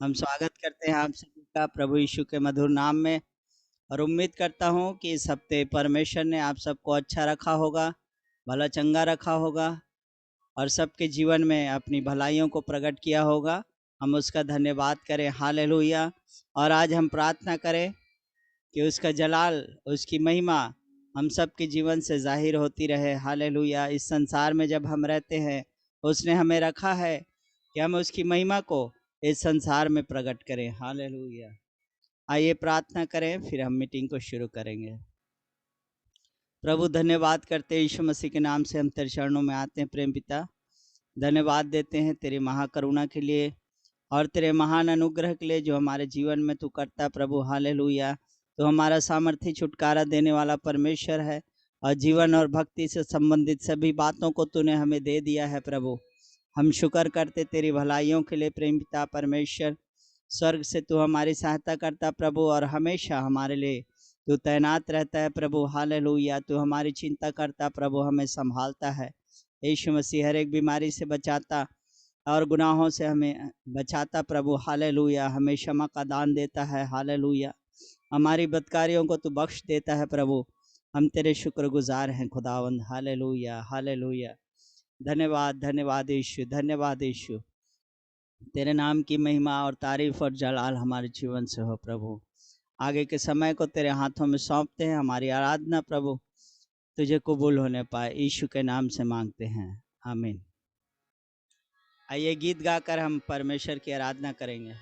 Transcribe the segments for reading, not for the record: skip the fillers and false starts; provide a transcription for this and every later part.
हम स्वागत करते हैं आप सभी का प्रभु यीशु के मधुर नाम में और उम्मीद करता हूं कि इस हफ्ते परमेश्वर ने आप सबको अच्छा रखा होगा, भला चंगा रखा होगा और सबके जीवन में अपनी भलाइयों को प्रकट किया होगा। हम उसका धन्यवाद करें, हालेलुया। और आज हम प्रार्थना करें कि उसका जलाल, उसकी महिमा हम सबके जीवन से जाहिर होती रहे, हालेलुया। इस संसार में जब हम रहते हैं, उसने हमें रखा है कि हम उसकी महिमा को इस संसार में प्रकट करें, हालेलुया। आइए प्रार्थना करें, फिर हम मीटिंग को शुरू करेंगे। प्रभु धन्यवाद करते हैं, यीशु मसीह के नाम से हम तेरे चरणों में आते हैं। प्रेम पिता, धन्यवाद देते हैं तेरी महाकरुणा के लिए और तेरे महान अनुग्रह के लिए जो हमारे जीवन में तू करता प्रभु, हालेलुया। तो हमारा सामर्थ्य छुटकारा देने वाला परमेश्वर है और जीवन और भक्ति से संबंधित सभी बातों को तूने हमें दे दिया है प्रभु। हम शुक्र करते तेरी भलाइयों के लिए प्रेम पिता परमेश्वर। स्वर्ग से तू हमारी सहायता करता प्रभु और हमेशा हमारे लिए तू तैनात रहता है प्रभु, हालेलुया। तू हमारी चिंता करता प्रभु, हमें संभालता है। यीशु मसीह हर एक बीमारी से बचाता और गुनाहों से हमें बचाता प्रभु, हालेलुया। हमें क्षमा का दान देता है, हालेलुया। हमारी बदकारियों को तू बख्श देता है प्रभु। हम तेरे शुक्रगुजार हैं खुदावंद, हालेलुया हालेलुया। धन्यवाद धन्यवाद यीशु, धन्यवाद यीशु। तेरे नाम की महिमा और तारीफ और जलाल हमारे जीवन से हो प्रभु। आगे के समय को तेरे हाथों में सौंपते हैं। हमारी आराधना प्रभु तुझे कबूल होने पाए, यीशु के नाम से मांगते हैं, आमीन। आइए गीत गाकर हम परमेश्वर की आराधना करेंगे।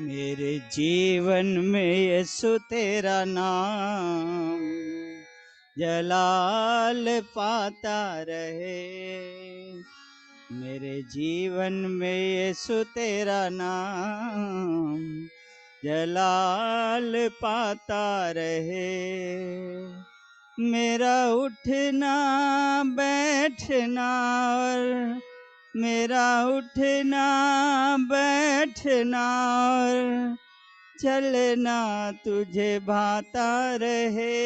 मेरे जीवन में यीशु तेरा नाम जलाल पाता रहे। मेरे जीवन में यीशु तेरा नाम जलाल पाता रहे। मेरा उठना बैठना और मेरा उठना बैठना और चलना तुझे भाता रहे।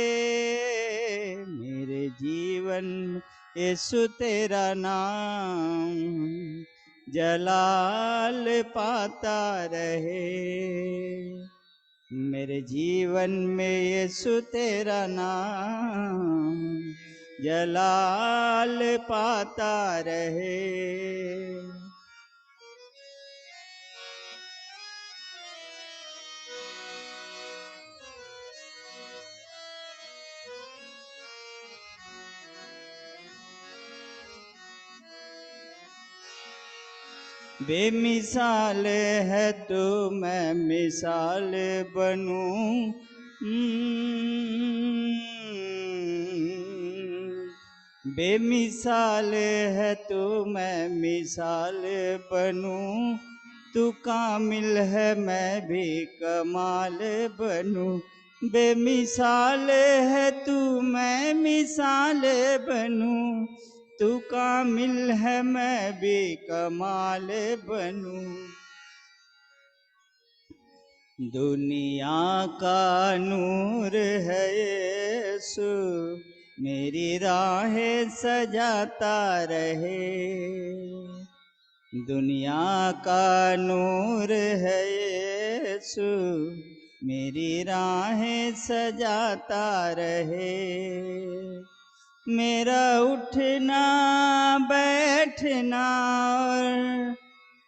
मेरे जीवन में यीशु तेरा नाम जलाल पाता रहे। मेरे जीवन में यीशु तेरा नाम जलाल पाता रहे। बेमिसाल है तो मैं मिसाल बनूं। बेमिसाल है तो मैं मिसाल बनूं। तू कामिल है मैं भी कमाल बनूं। बेमिसाल है तू मैं मिसाल बनूं। तू कामिल है मैं भी कमाल बनूं। दुनिया का नूर है यीशु, मेरी राहें सजाता रहे। दुनिया का नूर है यीशु, मेरी राहें सजाता रहे। मेरा उठना बैठना और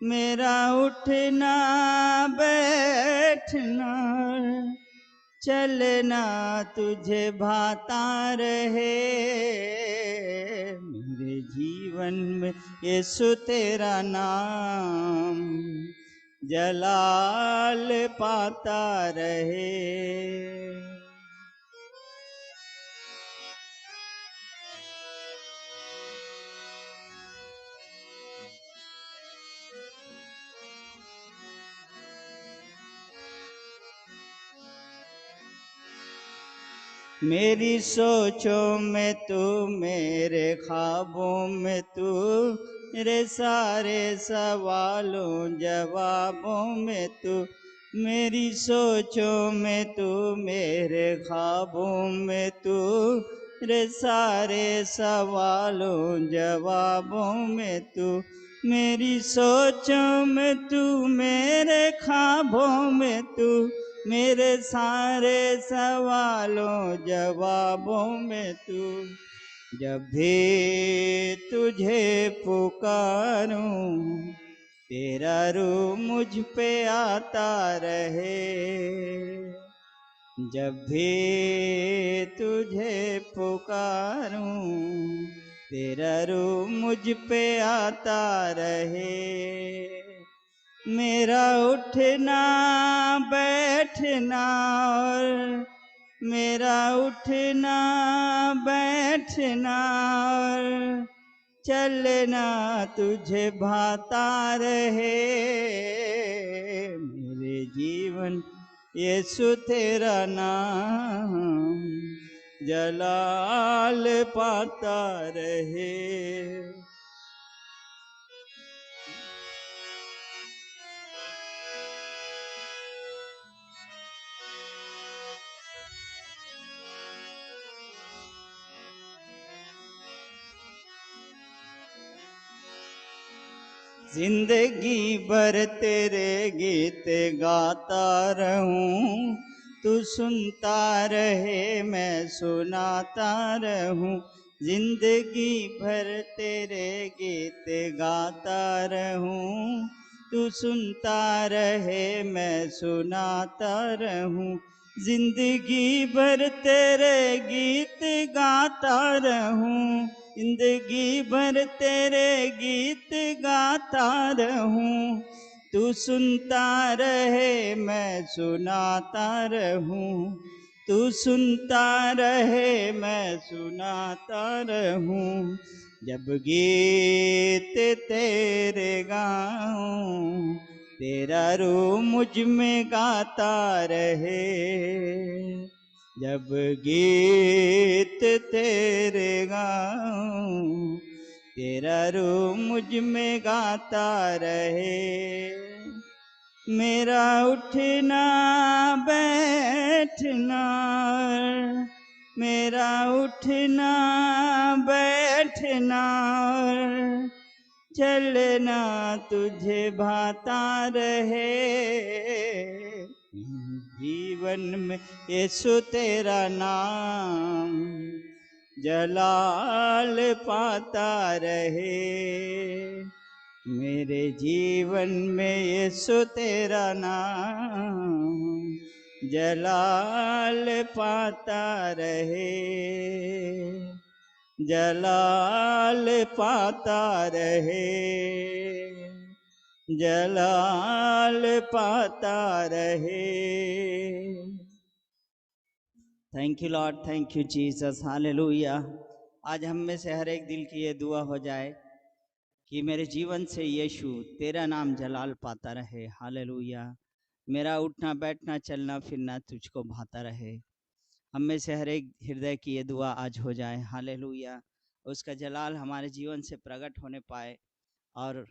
मेरा उठना बैठना चलना तुझे भाता रहे। मेरे जीवन में यीशु तेरा नाम जलाल पाता रहे। मेरी सोचों में तू, मेरे ख्वाबों में तू, मेरे सारे सवालों जवाबों में तू, मेरी सोचों में तू, मेरे ख्वाबों में तू, मेरे सारे सवालों जवाबों में तू, मेरी सोचों में तू, मेरे ख्वाबों में तू, मेरे सारे सवालों जवाबों में तू। जब भी तुझे पुकारूं, तेरा रूह मुझ पे आता रहे। जब भी तुझे पुकारूं, तेरा रूह मुझ पे आता रहे। मेरा उठना बैठना और मेरा उठना बैठना और चलना तुझे भाता रहे। मेरे जीवन यीशु तेरा नाम जलाल पाता रहे। जिंदगी भर तेरे गीत गाता रहूं, तू सुनता रहे मैं सुनाता रहूं। जिंदगी भर तेरे गीत गाता रहूं, तू सुनता रहे मैं सुनाता रहूं। जिंदगी भर तेरे गीत गाता रहूं, जिंदगी भर तेरे गीत गाता रहूं। तू सुनता रहे मैं सुनाता रहूं, तू सुनता रहे मैं सुनाता रहूं। जब गीत तेरे गाऊं, तेरा रूह मुझ में गाता रहे। जब गीत तेरे गाऊं, तेरा रूह मुझ में गाता रहे। मेरा उठना बैठना, मेरा उठना बैठना, चलना तुझे भाता रहे। जीवन में यीशु तेरा नाम जलाल पाता रहे। मेरे जीवन में यीशु तेरा नाम जलाल पाता रहे, जलाल पाता रहे, जलाल पाता रहे। Thank you Lord, thank you Jesus, hallelujah. आज हम में से हर एक दिल की ये दुआ हो जाए कि मेरे जीवन से यीशु तेरा नाम जलाल पाता रहे। हालेलुया। मेरा उठना बैठना चलना फिरना तुझको भाता रहे। हम में से हर एक हृदय की ये दुआ आज हो जाए। हालेलुया। उसका जलाल हमारे जीवन से प्रकट होने पाए और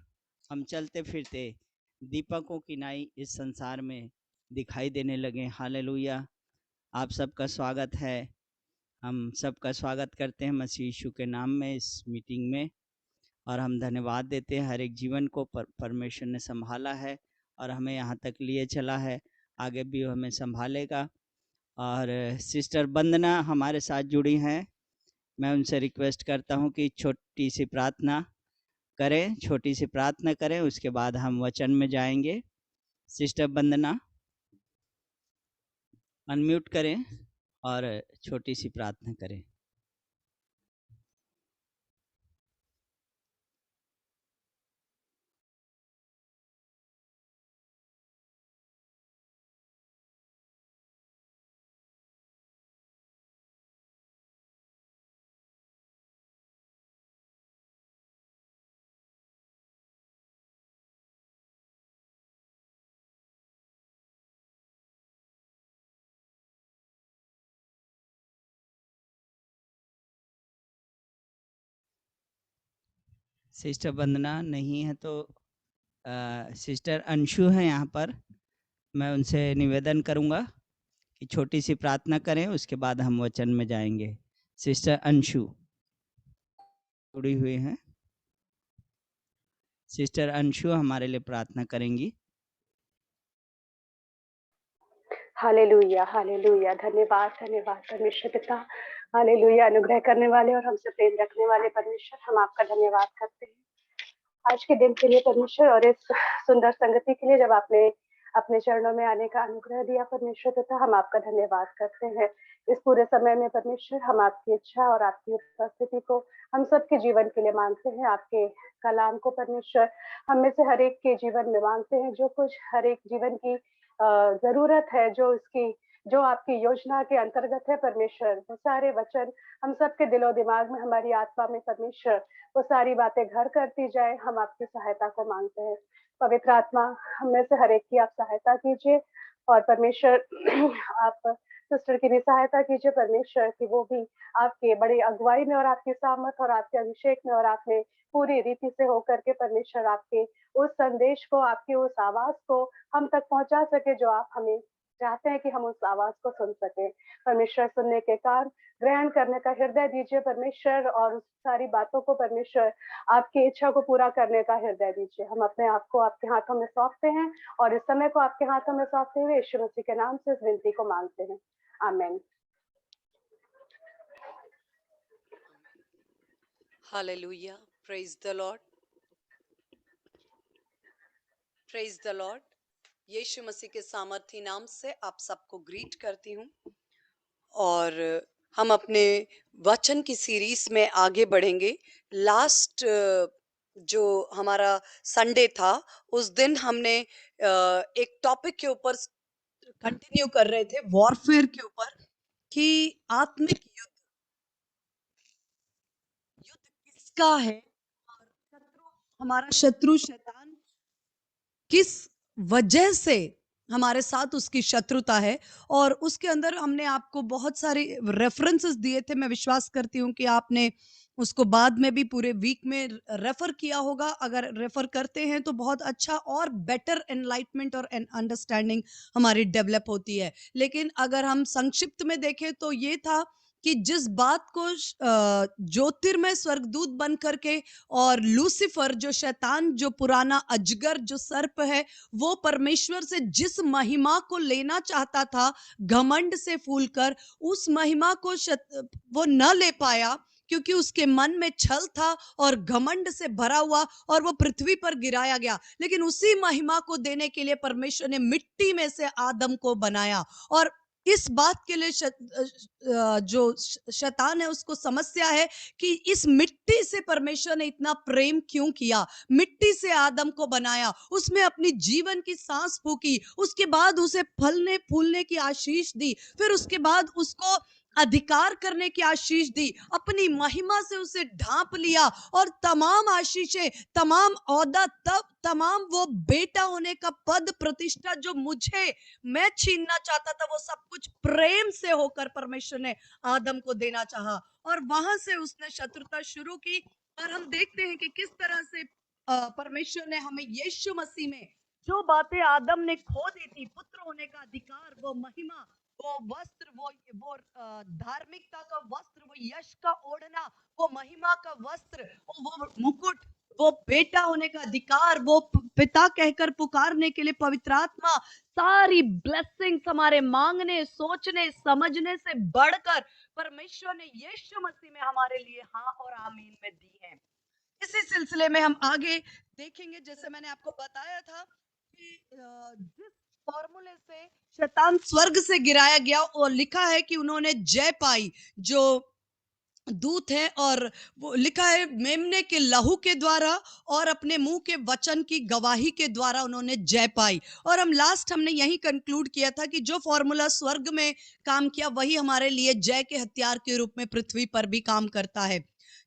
हम चलते फिरते दीपकों की नाई इस संसार में दिखाई देने लगे। हालेलुया। आप सबका स्वागत है। हम सबका स्वागत करते हैं मसीह यीशु के नाम में इस मीटिंग में, और हम धन्यवाद देते हैं हर एक जीवन को परमेश्वर ने संभाला है और हमें यहाँ तक लिए चला है, आगे भी हमें संभालेगा। और सिस्टर वंदना हमारे साथ जुड़ी हैं। मैं उनसे रिक्वेस्ट करता हूँ कि छोटी सी प्रार्थना करें, छोटी सी प्रार्थना करें, उसके बाद हम वचन में जाएंगे। सिस्टर वंदना अनम्यूट करें और छोटी सी प्रार्थना करें। सिस्टर वंदना नहीं है तो सिस्टर अंशु है यहाँ पर, मैं उनसे निवेदन करूँगा कि छोटी सी प्रार्थना करें, उसके बाद हम वचन में जाएंगे। सिस्टर अंशु जुड़ी हुई हैं। सिस्टर अंशु हमारे लिए प्रार्थना करेंगी। Hallelujah, hallelujah. धन्यवाद, धन्यवाद परमेश्वर पिता। हालेलुया, अनुग्रह करने वाले और हमसे प्रेम रखने वाले परमेश्वर, हम आपका धन्यवाद करते हैं आज के दिन के लिए परमेश्वर, और इस सुंदर संगति के लिए जब आपने अपने चरणों में आने का अनुग्रह दिया परमेश्वर पिता, हम आपका धन्यवाद करते हैं। इस पूरे समय में परमेश्वर हम आपकी इच्छा और आपकी उपस्थिति को हम सबके जीवन के लिए मांगते हैं। आपके कलाम को परमेश्वर हम में से हर एक के जीवन में मांगते हैं। जो कुछ हर एक जीवन की जरूरत है, जो आपकी योजना के अंतर्गत है परमेश्वर, वो सारे वचन हम सबके दिलो दिमाग में, हमारी आत्मा में परमेश्वर वो सारी बातें घर करती जाए। हम आपकी सहायता को मांगते हैं। पवित्र आत्मा, हम में से हर एक की आप सहायता कीजिए, और परमेश्वर आप सिस्टर की भी सहायता कीजिए परमेश्वर, कि वो भी आपके बड़ी अगुवाई में और आपकी सामर्थ और आपके अभिषेक में और आपने पूरी रीति से होकर के परमेश्वर आपके उस संदेश को, आपकी उस आवाज को हम तक पहुंचा सके, जो आप हमें चाहते हैं कि हम उस आवाज को सुन सके परमेश्वर। सुनने के कारण ग्रहण करने का हृदय दीजिए परमेश्वर, और उस सारी बातों को परमेश्वर आपकी इच्छा को पूरा करने का हृदय दीजिए। हम अपने आप को आपके हाथों में सौंपते हैं, और इस समय को आपके हाथों में सौंपते हुए यीशु मसीह के नाम से इस विनती को मांगते हैं, आमीन। Hallelujah, praise the Lord, praise the Lord. Yeshu Masih के सामर्थी नाम से आप सबको ग्रीट करती हूँ, और हम अपने वचन की सीरीज में आगे बढ़ेंगे। लास्ट जो हमारा संडे था, उस दिन हमने एक टॉपिक के ऊपर कंटिन्यू कर रहे थे, वॉरफेयर के ऊपर, कि आत्मिक युद्ध किसका है, और हमारा शत्रु शैतान किस वजह से हमारे साथ उसकी शत्रुता है। और उसके अंदर हमने आपको बहुत सारे रेफरेंसेस दिए थे। मैं विश्वास करती हूँ कि आपने उसको बाद में भी पूरे वीक में रेफर किया होगा। अगर रेफर करते हैं तो बहुत अच्छा और बेटर एनलाइटमेंट और अंडरस्टैंडिंग हमारी डेवलप होती है। लेकिन अगर हम संक्षिप्त में देखें तो ये था कि जिस बात को ज्योतिर्मय स्वर्गदूत बन करके और लूसीफर जो शैतान, जो पुराना अजगर, जो सर्प है, वो परमेश्वर से जिस महिमा को लेना चाहता था घमंड से फूलकर, उस महिमा को वो न ले पाया, क्योंकि उसके मन में छल था और घमंड से भरा हुआ, और वो पृथ्वी पर गिराया गया। लेकिन उसी महिमा को देने के लिए परमेश्वर ने मिट्टी में से आदम को बनाया। और इस बात के लिए जो शैतान है उसको समस्या है कि इस मिट्टी से परमेश्वर ने इतना प्रेम क्यों किया। मिट्टी से आदम को बनाया, उसमें अपनी जीवन की सांस फूकी, उसके बाद उसे फलने फूलने की आशीष दी, फिर उसके बाद उसको अधिकार करने की आशीष दी, अपनी महिमा से उसे ढांप लिया, और तमाम आशीषें, तमाम औदा, तब तमाम वो बेटा होने का पद प्रतिष्ठा जो मैं छीनना चाहता था, वो सब कुछ प्रेम से होकर परमेश्वर ने आदम को देना चाहा। और वहां से उसने शत्रुता शुरू की। और हम देखते हैं कि किस तरह से परमेश्वर ने हमें यीशु मसीह में जो बातें आदम ने खो दी थी, पुत्र होने का अधिकार, वो महिमा, वो वस्त्र, वो धार्मिकता का वस्त्र, वो यश का ओढ़ना, वो महिमा का वस्त्र, वो मुकुट, वो बेटा होने का अधिकार, वो पिता कहकर पुकारने के लिए पवित्र आत्मा, सारी ब्लेसिंग्स हमारे मांगने, सोचने, समझने से बढ़कर परमेश्वर ने यीशु मसीह में हमारे लिए हाँ और आमीन में दी है। इसी सिलसिले में हम आगे देखेंगे। जैसे मैंने आपको बताया था कि जिस फॉर्मूले से शैतान स्वर्ग से गिराया गया, और लिखा है कि उन्होंने जय पाई, जो दूत है, और वो लिखा है मेमने के लहू के द्वारा और अपने मुंह के वचन की गवाही के द्वारा उन्होंने जय पाई। और हमने यही कंक्लूड किया था कि जो फॉर्मूला स्वर्ग में काम किया, वही हमारे लिए जय के हथियार के रूप में पृथ्वी पर भी काम करता है।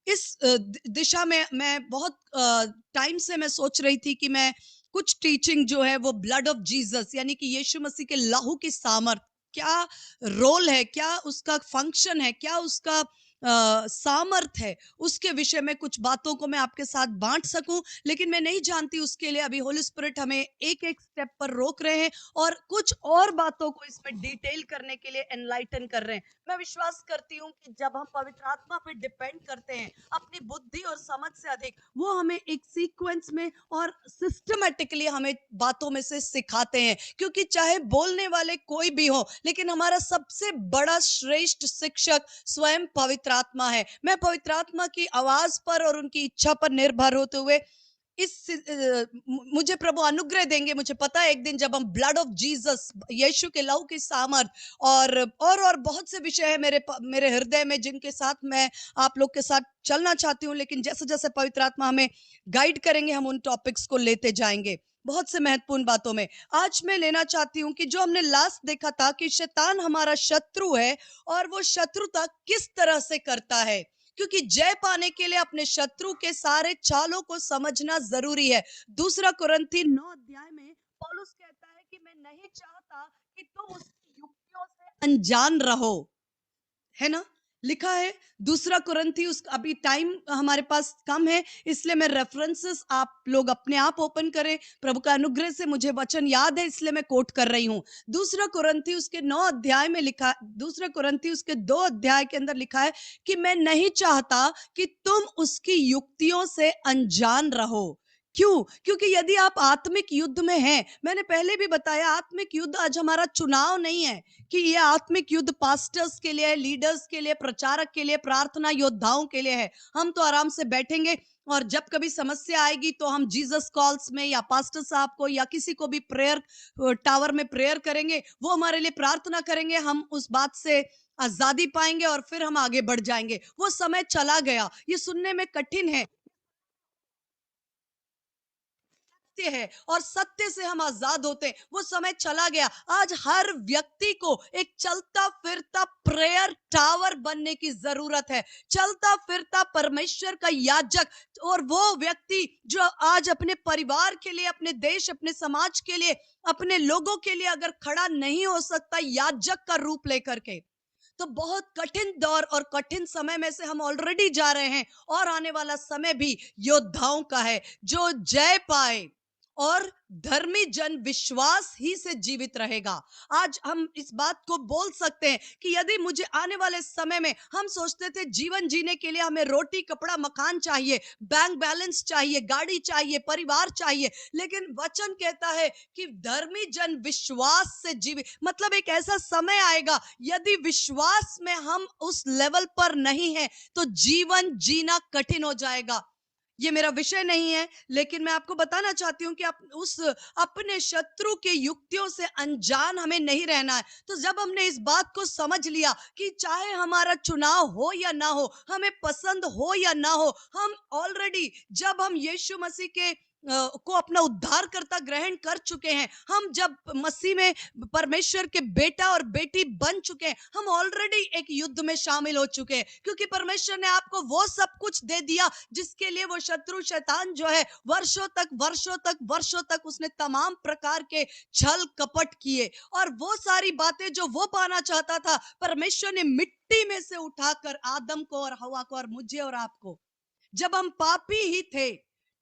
इस दिशा में मैं बहुत टाइम से मैं सोच रही थी कि मैं कुछ टीचिंग जो है वो ब्लड ऑफ जीसस, यानी कि यीशु मसीह के लहू की सामर्थ, क्या रोल है, क्या उसका फंक्शन है, क्या उसका सामर्थ है उसके विषय में कुछ बातों को मैं आपके साथ बांट सकूं, लेकिन मैं नहीं जानती उसके लिए अभी होली स्पिरिट हमें एक एक स्टेप पर रोक रहे हैं और कुछ और बातों को इसमें डिटेल करने के लिए एनलाइटन कर रहे हैं। मैं विश्वास करती हूं कि जब हम पवित्र आत्मा पे डिपेंड करते हैं अपनी बुद्धि और समझ से अधिक, वो हमें एक सीक्वेंस में और सिस्टमेटिकली हमें बातों में से सिखाते हैं, क्योंकि चाहे बोलने वाले कोई भी हो, लेकिन हमारा सबसे बड़ा श्रेष्ठ शिक्षक स्वयं पवित्र आत्मा है। मैं पवित्र आत्मा की आवाज पर और उनकी इच्छा पर निर्भर होते हुए मुझे प्रभु अनुग्रह देंगे। मुझे पता है एक दिन जब हम ब्लड ऑफ जीसस, यीशु के लहू की सामर्थ और बहुत से विषय है मेरे हृदय में जिनके साथ मैं आप लोग के साथ चलना चाहती हूँ, लेकिन जैसे जैसे पवित्र आत्मा हमें गाइड करेंगे हम उन टॉपिक्स को लेते जाएंगे बहुत से महत्वपूर्ण बातों में। आज मैं लेना चाहती हूँ कि जो हमने लास्ट देखा था कि शैतान हमारा शत्रु है और वो शत्रुता किस तरह से करता है, क्योंकि जय पाने के लिए अपने शत्रु के सारे चालों को समझना जरूरी है। दूसरा कुरिन्थी 9 अध्याय में पौलुस कहता है कि मैं नहीं चाहता कि तुम उसकी युक्तियों से अनजान रहो, है ना, लिखा है दूसरा कुरिन्थी। उस अभी टाइम हमारे पास कम है इसलिए मैं रेफरेंसेस आप लोग अपने आप ओपन करें। प्रभु का अनुग्रह से मुझे वचन याद है इसलिए मैं कोट कर रही हूं। दूसरा कुरिन्थी उसके 9 अध्याय में लिखा, दूसरा कुरिन्थी उसके 2 अध्याय के अंदर लिखा है कि मैं नहीं चाहता कि तुम उसकी युक्तियों से अनजान रहो। क्यों? क्योंकि यदि आप आत्मिक युद्ध में हैं, मैंने पहले भी बताया आत्मिक युद्ध आज हमारा चुनाव नहीं है कि ये आत्मिक युद्ध पास्टर्स के लिए, लीडर्स के लिए, प्रचारक के लिए, प्रार्थना योद्धाओं के लिए है। हम तो आराम से बैठेंगे और जब कभी समस्या आएगी तो हम जीसस कॉल्स में या पास्टर साहब को या किसी को भी प्रेयर टावर में प्रेयर करेंगे, वो हमारे लिए प्रार्थना करेंगे, हम उस बात से आजादी पाएंगे और फिर हम आगे बढ़ जाएंगे। वो समय चला गया, ये सुनने में कठिन है है और सत्य से हम आजाद होते हैं, वो समय चला गया। आज हर व्यक्ति को एक चलता फिरता प्रेयर टावर बनने की जरूरत है, चलता फिरता परमेश्वर का याजक। और वो व्यक्ति जो आज अपने परिवार के लिए, अपने देश, अपने समाज के लिए, अपने लोगों के लिए अगर खड़ा नहीं हो सकता याजक का रूप लेकर के, तो बहुत कठिन दौर और कठिन समय में से हम ऑलरेडी जा रहे हैं और आने वाला समय भी योद्धाओं का है जो जय पाए और धर्मी जन विश्वास ही से जीवित रहेगा। आज हम इस बात को बोल सकते हैं कि यदि मुझे आने वाले समय में, हम सोचते थे जीवन जीने के लिए हमें रोटी कपड़ा मकान चाहिए, बैंक बैलेंस चाहिए, गाड़ी चाहिए, परिवार चाहिए, लेकिन वचन कहता है कि धर्मी जन विश्वास से जीवित, मतलब एक ऐसा समय आएगा यदि विश्वास में हम उस लेवल पर नहीं है तो जीवन जीना कठिन हो जाएगा। ये मेरा विषय नहीं है, लेकिन मैं आपको बताना चाहती हूं कि उस अपने शत्रु के युक्तियों से अनजान हमें नहीं रहना है। तो जब हमने इस बात को समझ लिया कि चाहे हमारा चुनाव हो या ना हो, हमें पसंद हो या ना हो, हम ऑलरेडी जब हम यीशु मसीह के को अपना उद्धारकर्ता ग्रहण कर चुके हैं, हम जब मसीह में परमेश्वर के बेटा और बेटी बन चुके हैं, हम ऑलरेडी एक युद्ध में शामिल हो चुके हैं, क्योंकि परमेश्वर ने आपको वो सब कुछ दे दिया जिसके लिए वो शत्रु शैतान जो है वर्षों तक उसने तमाम प्रकार के छल कपट किए, और वो सारी बातें जो वो पाना चाहता था परमेश्वर ने मिट्टी में से उठाकर आदम को और हवा को और मुझे और आपको, जब हम पापी ही थे,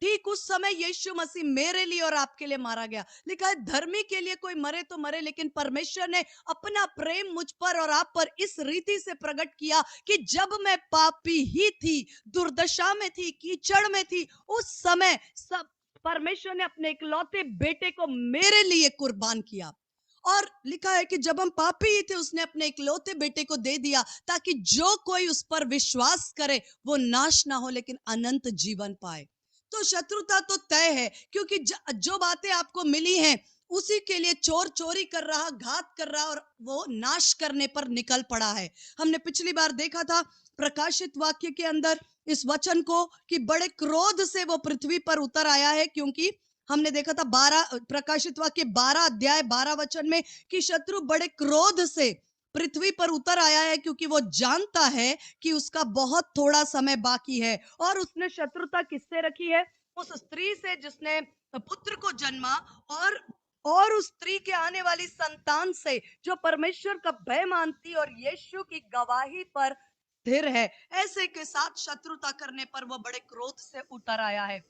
ठीक उस समय यीशु मसीह मेरे लिए और आपके लिए मारा गया। लिखा है धर्मी के लिए कोई मरे तो मरे, लेकिन परमेश्वर ने अपना प्रेम मुझ पर और आप पर इस रीति से प्रकट किया कि जब मैं पापी ही थी, दुर्दशा में थी, कीचड़ में थी, उस समय सब परमेश्वर ने अपने इकलौते बेटे को मेरे लिए कुर्बान किया। और लिखा है कि जब हम पापी ही थे उसने अपने इकलौते बेटे को दे दिया ताकि जो कोई उस पर विश्वास करे वो नाश ना हो लेकिन अनंत जीवन पाए। तो शत्रुता तो तय है, क्योंकि जो बातें आपको मिली हैं उसी के लिए चोर चोरी कर रहा, घात कर रहा और वो नाश करने पर निकल पड़ा है। हमने पिछली बार देखा था प्रकाशित वाक्य के अंदर इस वचन को कि बड़े क्रोध से वो पृथ्वी पर उतर आया है, क्योंकि हमने देखा था 12 प्रकाशित वाक्य 12 अध्याय 12 वचन में कि शत्रु बड़े क्रोध से पृथ्वी पर उतर आया है, क्योंकि वो जानता है कि उसका बहुत थोड़ा समय बाकी है। और उसने शत्रुता किससे रखी है? उस स्त्री से जिसने पुत्र को जन्मा, और उस स्त्री के आने वाली संतान से जो परमेश्वर का भय मानती और यीशु की गवाही पर स्थिर है, ऐसे के साथ शत्रुता करने पर वह बड़े क्रोध से उतर आया है।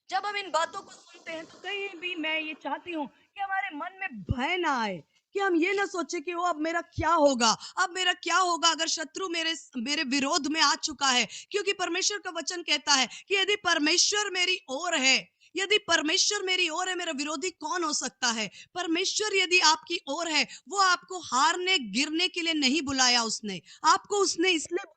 जब हम इन बातों को सुनते हैं तो कहीं भी मैं ये चाहती हूँ कि हमारे मन में भय ना आए, कि हम ये ना सोचे कि वो अब मेरा क्या होगा, अब मेरा क्या होगा अगर शत्रु मेरे मेरे विरोध में आ चुका है। क्योंकि परमेश्वर का वचन कहता है कि यदि परमेश्वर मेरी ओर है, यदि परमेश्वर मेरी ओर है, मेरा विरोधी कौन हो सकता है। परमेश्वर यदि आपकी ओर है, वो आपको हारने गिरने के लिए नहीं बुलाया, उसने आपको उसने इसलिए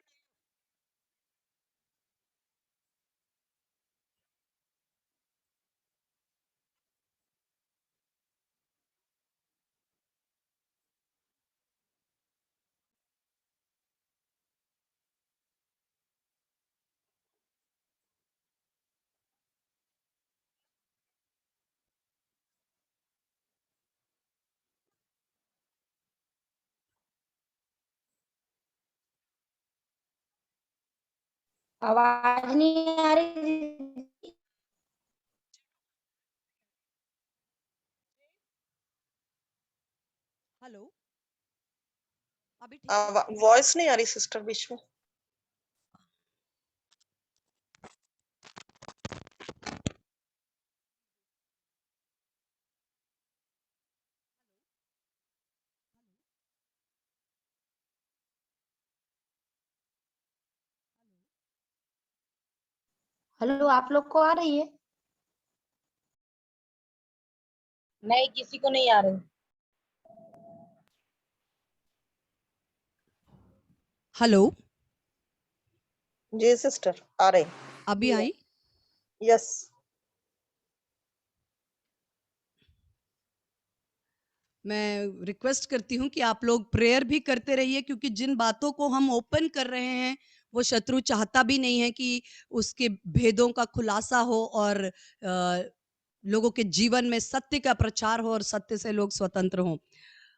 आवाज नहीं आ रही। हेलो, अभी ठीक है? वॉइस नहीं आ रही सिस्टर बीच में। हेलो, आप लोग को आ रही है? नहीं, किसी को नहीं आ रही। हेलो, जी सिस्टर आ रही। अभी आई? यस। मैं रिक्वेस्ट करती हूँ कि आप लोग प्रेयर भी करते रहिए, क्योंकि जिन बातों को हम ओपन कर रहे हैं वो शत्रु चाहता भी नहीं है कि उसके भेदों का खुलासा हो और लोगों के जीवन में सत्य का प्रचार हो और सत्य से लोग स्वतंत्र हों।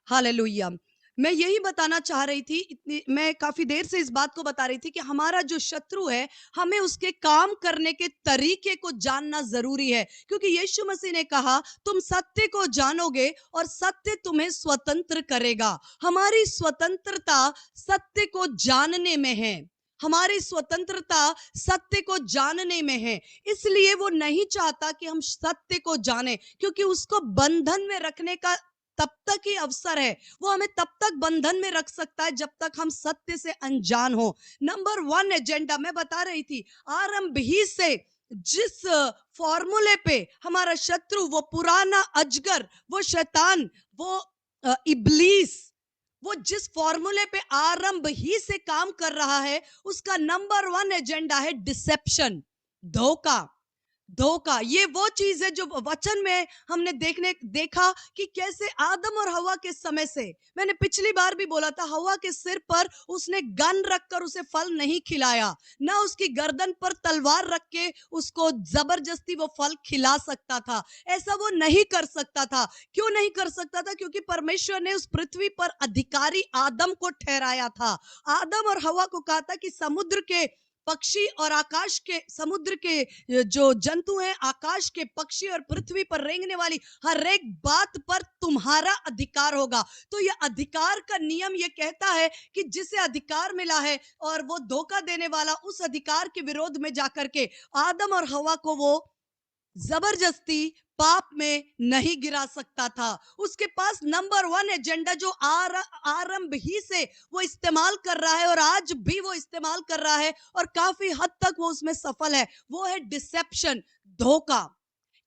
हालेलुया। मैं यही बताना चाह रही थी, मैं काफी देर से इस बात को बता रही थी कि हमारा जो शत्रु है, हमें उसके काम करने के तरीके को जानना जरूरी है। क्योंकि यीशु मसीह ने कहा, तुम सत्य को जानोगे और सत्य तुम्हें स्वतंत्र करेगा। हमारी स्वतंत्रता सत्य को जानने में है, हमारी स्वतंत्रता सत्य को जानने में है। इसलिए वो नहीं चाहता कि हम सत्य को जाने, क्योंकि उसको बंधन में रखने का तब तक ही अवसर है। वो हमें तब तक बंधन में रख सकता है जब तक हम सत्य से अनजान हो। नंबर 1 एजेंडा मैं बता रही थी, आरंभ ही से जिस फॉर्मूले पे हमारा शत्रु, वो पुराना अजगर, वो शैतान, वो इब्लीस, वो जिस फॉर्मूले पे आरंभ ही से काम कर रहा है, उसका नंबर 1 एजेंडा है डिसेप्शन, धोखा। धोखा, ये वो चीज है जो वचन में हमने देखा कि कैसे आदम और हवा के समय से, मैंने पिछली बार भी बोला था, हवा के सिर पर उसने गन रखकर उसे फल नहीं खिलाया, ना उसकी गर्दन पर तलवार रख के उसको जबरदस्ती वो फल खिला सकता था। ऐसा वो नहीं कर सकता था। क्यों नहीं कर सकता था? क्योंकि परमेश्वर ने उस पृथ्वी पर अधिकारी आदम को ठहराया था। आदम और हवा को कहा था कि समुद्र के पक्षी और आकाश के, समुद्र के जो जंतु हैं, आकाश के पक्षी और पृथ्वी पर रेंगने वाली हर एक बात पर तुम्हारा अधिकार होगा। तो यह अधिकार का नियम ये कहता है कि जिसे अधिकार मिला है और वो धोखा देने वाला, उस अधिकार के विरोध में जाकर के आदम और हवा को वो जबरदस्ती पाप में नहीं गिरा सकता था। उसके पास नंबर 1 एजेंडा जो आरंभ ही से वो इस्तेमाल कर रहा है और आज भी वो इस्तेमाल कर रहा है और काफी हद तक वो उसमें सफल है, वो है डिसेप्शन, धोखा।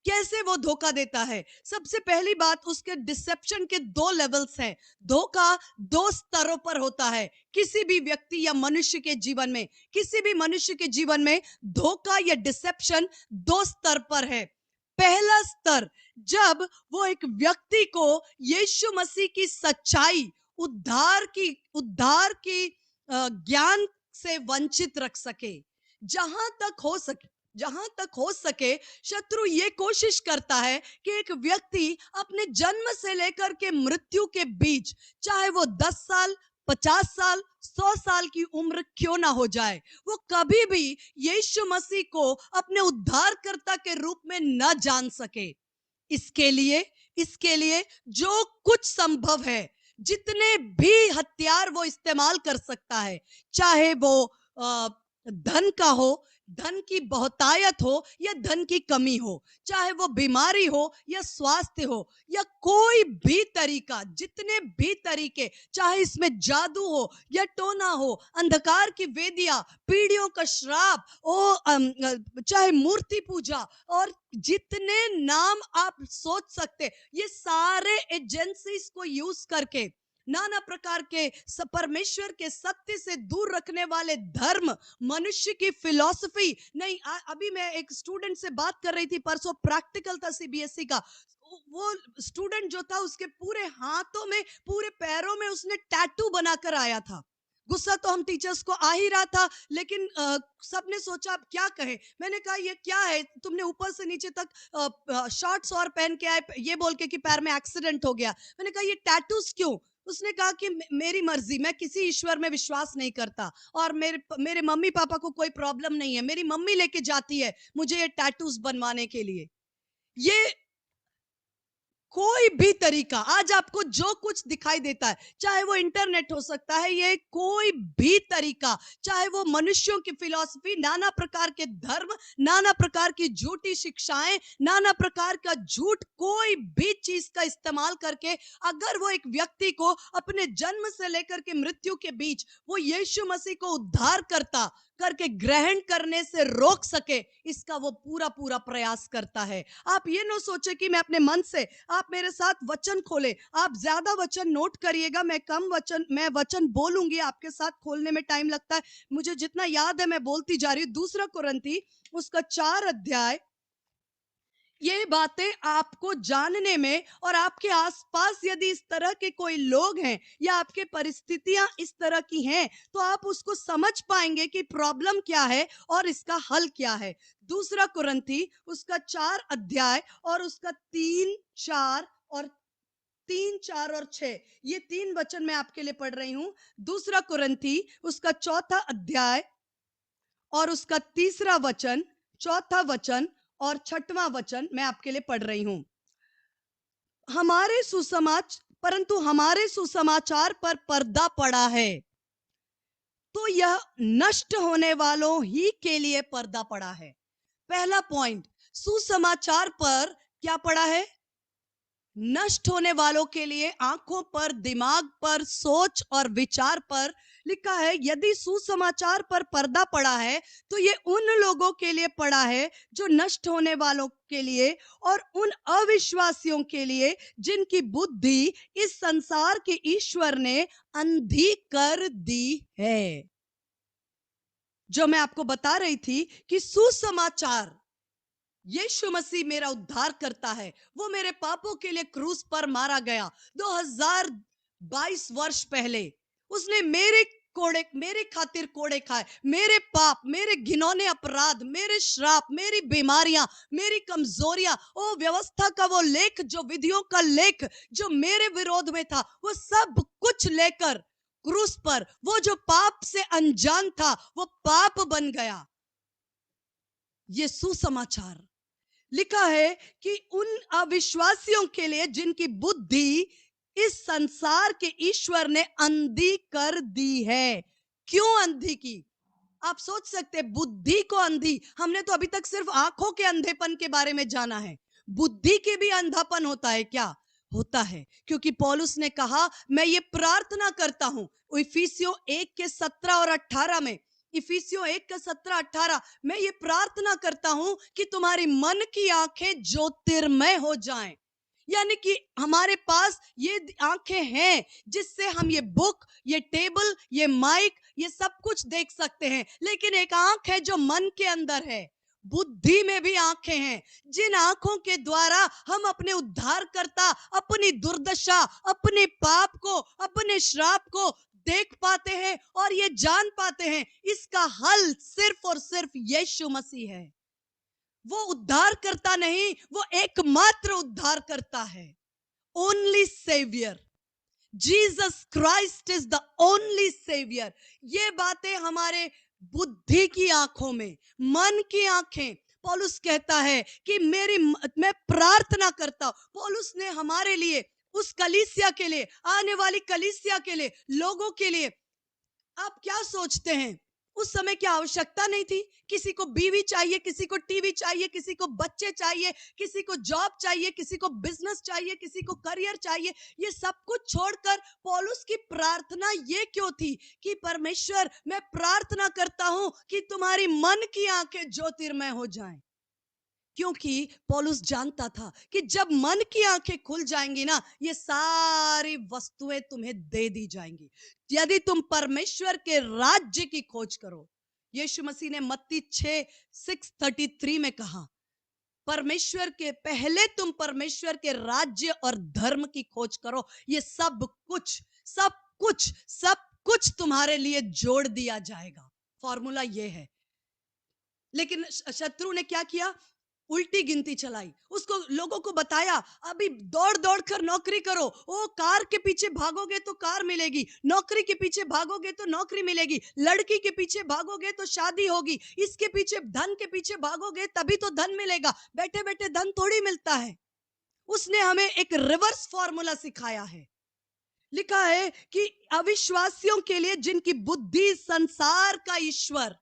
कैसे वो धोखा देता है? सबसे पहली बात, उसके डिसेप्शन के 2 लेवल्स हैं। धोखा 2 स्तरों पर होता है किसी भी व्यक्ति या मनुष्य के जीवन में। किसी भी मनुष्य के जीवन में धोखा या डिसेप्शन 2 स्तर पर है। पहला स्तर, जब वो एक व्यक्ति को यीशु मसीह की सच्चाई, उद्धार की ज्ञान से वंचित रख सके। जहां तक हो सके शत्रु ये कोशिश करता है कि एक व्यक्ति अपने जन्म से लेकर के मृत्यु के बीच, चाहे वो 10 साल, 50 साल, 100 साल की उम्र क्यों ना हो जाए, वो कभी भी यीशु मसीह को अपने उद्धारकर्ता के रूप में न जान सके। इसके लिए जो कुछ संभव है, जितने भी हथियार वो इस्तेमाल कर सकता है, चाहे वो धन का हो, धन की बहुतायत हो या धन की कमी हो, चाहे वो बीमारी हो या स्वास्थ्य हो या कोई भी तरीका, जितने भी तरीके, चाहे इसमें जादू हो या टोना हो, अंधकार की वेदियां, पीढ़ियों का श्राप, चाहे मूर्ति पूजा, और जितने नाम आप सोच सकते, ये सारे एजेंसीज को यूज करके नाना प्रकार के परमेश्वर के सत्य से दूर रखने वाले धर्म, मनुष्य की फिलॉसफी नहीं। अभी मैं एक स्टूडेंट से बात कर रही थी, परसों प्रैक्टिकल था सीबीएसई का। वो स्टूडेंट जो था, उसके पूरे हाथों में, पूरे पैरों में उसने टैटू बनाकर आया था। गुस्सा तो हम टीचर्स को आ ही रहा था, लेकिन सबने सोचा अब क्या कहे। मैंने कहा ये क्या है, तुमने ऊपर से नीचे तक शॉर्ट्स और पहन के आए, ये बोल के कि पैर में एक्सीडेंट हो गया। मैंने कहा ये टैटूज क्यों? उसने कहा कि मेरी मर्जी, मैं किसी ईश्वर में विश्वास नहीं करता और मेरे मम्मी पापा को कोई प्रॉब्लम नहीं है, मेरी मम्मी लेके जाती है मुझे ये टैटूज बनवाने के लिए। ये कोई भी तरीका, आज आपको जो कुछ दिखाई देता है, चाहे वो इंटरनेट हो सकता है, ये कोई भी तरीका, चाहे वो मनुष्यों की फिलॉसफी, नाना प्रकार के धर्म, नाना प्रकार की झूठी शिक्षाएं, नाना प्रकार का झूठ, कोई भी चीज का इस्तेमाल करके अगर वो एक व्यक्ति को अपने जन्म से लेकर के मृत्यु के बीच वो यीशु मसीह को उद्धार करके ग्रहण करने से रोक सके, इसका वो पूरा प्रयास करता है। आप ये ना सोचे कि मैं अपने मन से, आप मेरे साथ वचन खोले, आप ज्यादा वचन नोट करिएगा, मैं वचन बोलूंगी, आपके साथ खोलने में टाइम लगता है, मुझे जितना याद है मैं बोलती जा रही हूँ। 2 कुरिन्थी उसका 4 अध्याय, ये बातें आपको जानने में, और आपके आसपास यदि इस तरह के कोई लोग हैं या आपके परिस्थितियां इस तरह की हैं, तो आप उसको समझ पाएंगे कि प्रॉब्लम क्या है और इसका हल क्या है। 2 कुरिन्थी उसका 4 अध्याय और उसका 3, 4 और 6, ये 3 वचन मैं आपके लिए पढ़ रही हूं। 2 कुरिन्थी उसका 4 अध्याय और उसका 3 वचन, 4 वचन और 6वां वचन मैं आपके लिए पढ़ रही हूं। परंतु हमारे सुसमाचार पर पर्दा पड़ा है, तो यह नष्ट होने वालों ही के लिए पर्दा पड़ा है। पहला पॉइंट, सुसमाचार पर क्या पड़ा है? नष्ट होने वालों के लिए, आंखों पर, दिमाग पर, सोच और विचार पर लिखा है। यदि सुसमाचार पर पर्दा पड़ा है तो ये उन लोगों के लिए पड़ा है जो नष्ट होने वालों के लिए, और उन अविश्वासियों के लिए जिनकी बुद्धि इस संसार के ईश्वर ने अंधी कर दी है। जो मैं आपको बता रही थी कि सुसमाचार, यीशु मसीह मेरा उद्धार करता है, वो मेरे पापों के लिए क्रूस पर मारा गया 2022 वर्ष पहले। उसने मेरे खातिर कोड़े खाए, मेरे पाप, मेरे घिनौने अपराध, मेरे श्राप, मेरी बीमारियां, मेरी कमजोरियां, ओ व्यवस्था का वो लेख, जो विधियों का लेख जो मेरे विरोध में था, वो सब कुछ लेकर क्रूस पर, वो जो पाप से अनजान था वो पाप बन गया। ये सुसमाचार लिखा है कि उन अविश्वासियों के लिए जिनकी बुद्धि इस संसार के ईश्वर ने अंधी कर दी है। क्यों अंधी की? आप सोच सकते, बुद्धि को अंधी, हमने तो अभी तक सिर्फ आंखों के अंधेपन के बारे में जाना है, बुद्धि के भी अंधापन होता है क्या? होता है, क्योंकि पौलुस ने कहा, मैं ये प्रार्थना करता हूं, इफिसियों 1 के 17 और 18 में, इफिसियों 1 का 17-18, मैं ये प्रार्थना करता हूं कि तुम्हारी मन की आंखें ज्योतिर्मय हो जाएं। यानी कि हमारे पास ये आंखें हैं जिससे हम ये बुक, ये टेबल, ये माइक, ये सब कुछ देख सकते हैं, लेकिन एक आंख है जो मन के अंदर है। बुद्धि में भी आंखें हैं, जिन आंखों के द्वारा हम अपने उद्धारकर्ता, अपनी दुर्दशा, अपने पाप को, अपने श्राप को देख पाते हैं और ये जान पाते हैं इसका हल सिर्फ और सिर्फ यीशु मसीह है। वो उद्धार करता नहीं, वो एकमात्र उद्धार करता है। Only saviour, Jesus Christ is the only saviour. ये बातें हमारे बुद्धि की आंखों में, मन की आंखें, पौलुस कहता है कि मैं प्रार्थना करता हूं। पौलुस ने हमारे लिए उस कलीसिया के लिए, आने वाली कलीसिया के लिए, लोगों के लिए। आप क्या सोचते हैं? उस समय क्या आवश्यकता नहीं थी? किसी को बीवी चाहिए, किसी को टीवी चाहिए, किसी को बच्चे चाहिए, किसी को जॉब चाहिए, किसी को बिजनेस चाहिए, किसी को करियर चाहिए। ये सब कुछ छोड़कर पौलुस की प्रार्थना ये क्यों थी कि परमेश्वर, मैं प्रार्थना करता हूं कि तुम्हारी मन की आंखें ज्योतिर्मय हो जाएं। क्योंकि पौलुस जानता था कि जब मन की आंखें खुल जाएंगी ना, ये सारी वस्तुएं तुम्हें दे दी जाएंगी यदि तुम परमेश्वर के राज्य की खोज करो। यीशु मसीह ने मत्ती 6:33 में कहा, परमेश्वर के पहले तुम परमेश्वर के राज्य और धर्म की खोज करो, ये सब कुछ तुम्हारे लिए जोड़ दिया जाएगा। फॉर्मूला ये है। लेकिन शत्रु ने क्या किया? उल्टी गिनती चलाई। उसको लोगों को बताया, अभी दौड़ दौड़ कर नौकरी करो। ओ, कार के पीछे भागोगे तो कार मिलेगी, नौकरी के पीछे भागोगे तो नौकरी मिलेगी, लड़की के पीछे भागोगे तो शादी होगी, इसके पीछे, धन के पीछे भागोगे तभी तो धन मिलेगा। बैठे बैठे धन थोड़ी मिलता है। उसने हमें एक रिवर्स फॉर्मूला सिखाया है। लिखा है कि अविश्वासियों के लिए जिनकी बुद्धि संसार का ईश्वर,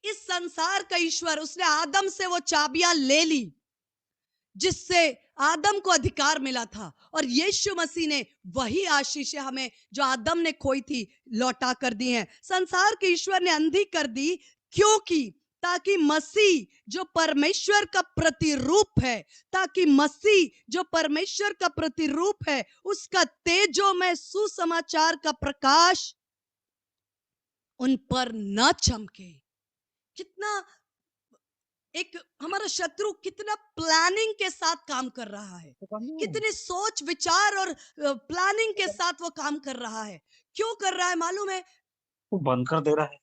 इस संसार का ईश्वर, उसने आदम से वो चाबियां ले ली जिससे आदम को अधिकार मिला था, और यीशु मसीह ने वही आशीषें हमें जो आदम ने खोई थी लौटा कर दी हैं। संसार के ईश्वर ने अंधी कर दी, क्योंकि ताकि मसीह जो परमेश्वर का प्रतिरूप है, ताकि मसीह जो परमेश्वर का प्रतिरूप है, उसका तेजोमय सुसमाचार का प्रकाश उन पर न चमके। कितना एक हमारा शत्रु कितना प्लानिंग के साथ काम कर रहा है, कितने सोच विचार और प्लानिंग के साथ वो काम कर रहा है। क्यों कर रहा है मालूम है? वो बंद कर दे रहा है।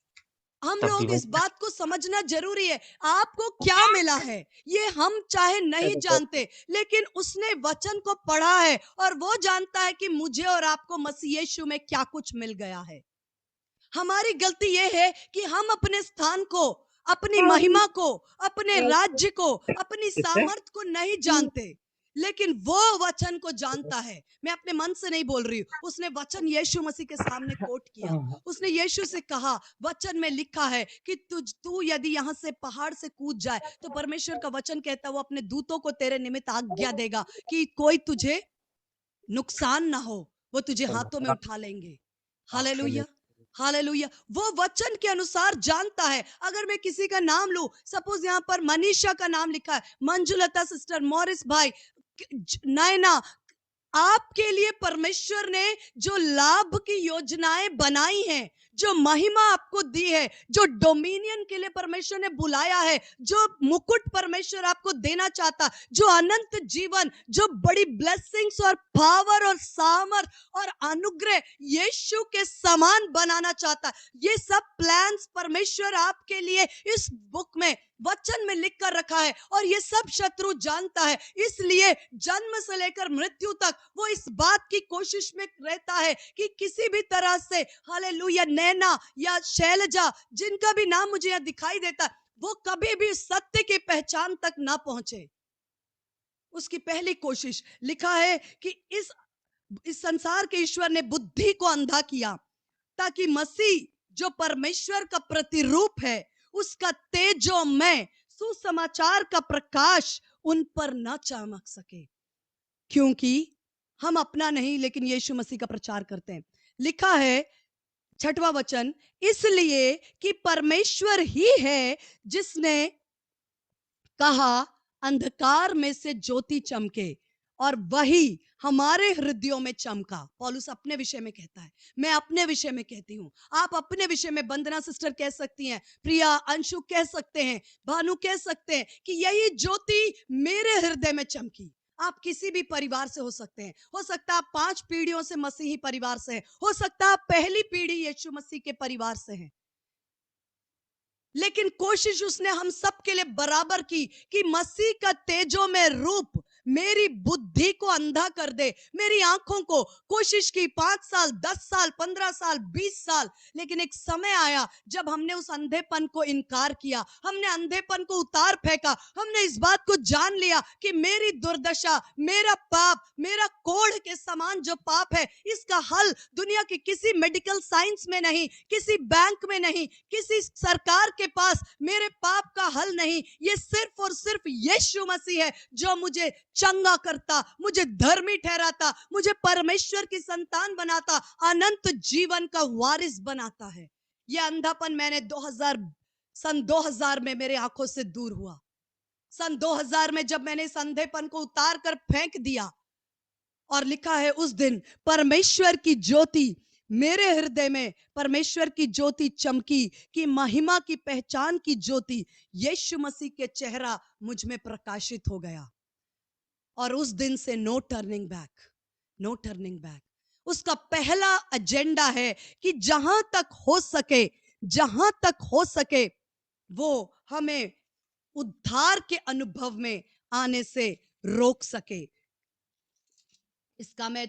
हम तब लोग भी इस बात को समझना जरूरी है। आपको क्या मिला है ये हम चाहे नहीं जानते, लेकिन उसने वचन को पढ़ा है और वो जानता है कि मुझे और आपको मसीह यीशु में क्या कुछ मिल गया है। हमारी गलती ये है कि हम अपने स्थान को, अपनी महिमा को, अपने राज्य को, अपनी सामर्थ को नहीं जानते, लेकिन वो वचन को जानता है। मैं अपने मन से नहीं बोल रही हूँ, उसने वचन यीशु मसीह के सामने कोट किया। उसने यीशु से कहा, वचन में लिखा है कि तू यदि यहाँ से पहाड़ से कूद जाए, तो परमेश्वर का वचन कहता है वो अपने दूतों को तेरे निमित्त आज्ञा देगा कि कोई तुझे नुकसान ना हो, वो तुझे हाथों में उठा लेंगे। Hallelujah, hallelujah. वो वचन के अनुसार जानता है। अगर मैं किसी का नाम लूं, सपोज यहाँ पर मनीषा का नाम लिखा है, मंजुलता सिस्टर, मॉरिस भाई, नैना, आपके लिए परमेश्वर ने जो लाभ की योजनाएं बनाई हैं, जो महिमा आपको दी है, जो डोमिनियन के लिए परमेश्वर ने बुलाया है, जो मुकुट परमेश्वर आपको देना चाहता, जो अनंत जीवन, जो बड़ी ब्लेसिंग्स और पावर और सामर्थ और अनुग्रह यीशु के समान बनाना चाहता, ये सब प्लान्स परमेश्वर आपके लिए इस बुक में, वचन में लिख कर रखा है, और ये सब शत्रु जानता है। इसलिए जन्म से लेकर मृत्यु तक वो इस बात की कोशिश में रहता है कि किसी भी तरह से, हालेलुया, नैना या शैलजा, जिनका भी नाम मुझे यहाँ दिखाई देता, वो कभी भी सत्य की पहचान तक ना पहुंचे। उसकी पहली कोशिश, लिखा है कि इस संसार के ईश्वर ने बुद्धि को अंधा किया ताकि मसीह जो परमेश्वर का प्रतिरूप है, उसका तेजोमय सुसमाचार का प्रकाश उन पर न चमक सके। क्योंकि हम अपना नहीं लेकिन यीशु मसीह का प्रचार करते हैं। लिखा है 6वां वचन, इसलिए कि परमेश्वर ही है जिसने कहा अंधकार में से ज्योति चमके, और वही हमारे हृदयों में चमका। पौलुस अपने विषय में कहता है, मैं अपने विषय में कहती हूं, आप अपने विषय में, वंदना सिस्टर कह सकती हैं, प्रिया, अंशु कह सकते हैं, भानु कह सकते हैं कि यही ज्योति मेरे हृदय में चमकी। आप किसी भी परिवार से हो सकते हैं, हो सकता है आप 5 पीढ़ियों से मसीही परिवार से हैं, हो सकता है आप पहली पीढ़ी यीशु मसीह के परिवार से हैं, लेकिन कोशिश उसने हम सब के लिए बराबर की कि मसीह का तेजों में रूप, मेरी बुद्धि को अंधा कर दे, मेरी आंखों को। कोशिश की 5 साल, 10 साल, 15 साल, 20 साल, लेकिन एक समय आया जब हमने उस अंधेपन को इनकार किया, हमने अंधेपन को उतार फेंका, हमने इस बात को जान लिया कि मेरी दुर्दशा, मेरा पाप, मेरा कोढ़ के समान जो पाप है, इसका हल दुनिया की किसी मेडिकल साइंस में नहीं, किसी बैंक में नहीं, किसी सरकार के पास मेरे पाप का हल नहीं। ये सिर्फ और सिर्फ यीशु मसीह है जो मुझे चंगा करता, मुझे धर्मी ठहराता, मुझे परमेश्वर की संतान बनाता, अनंत जीवन का वारिस बनाता है। ये अंधापन मैंने सन 2000 में मेरे आंखों से दूर हुआ। सन 2000 में जब मैंने इस अंधेपन को उतार कर फेंक दिया, और लिखा है उस दिन परमेश्वर की ज्योति मेरे हृदय में, परमेश्वर की ज्योति चमकी कि महिमा की पहचान की ज्योति यीशु मसीह के चेहरा मुझ में प्रकाशित हो गया। और उस दिन से no turning back, no turning back. उसका पहला एजेंडा है कि जहां तक हो सके वो हमें उद्धार के अनुभव में आने से रोक सके। इसका मैं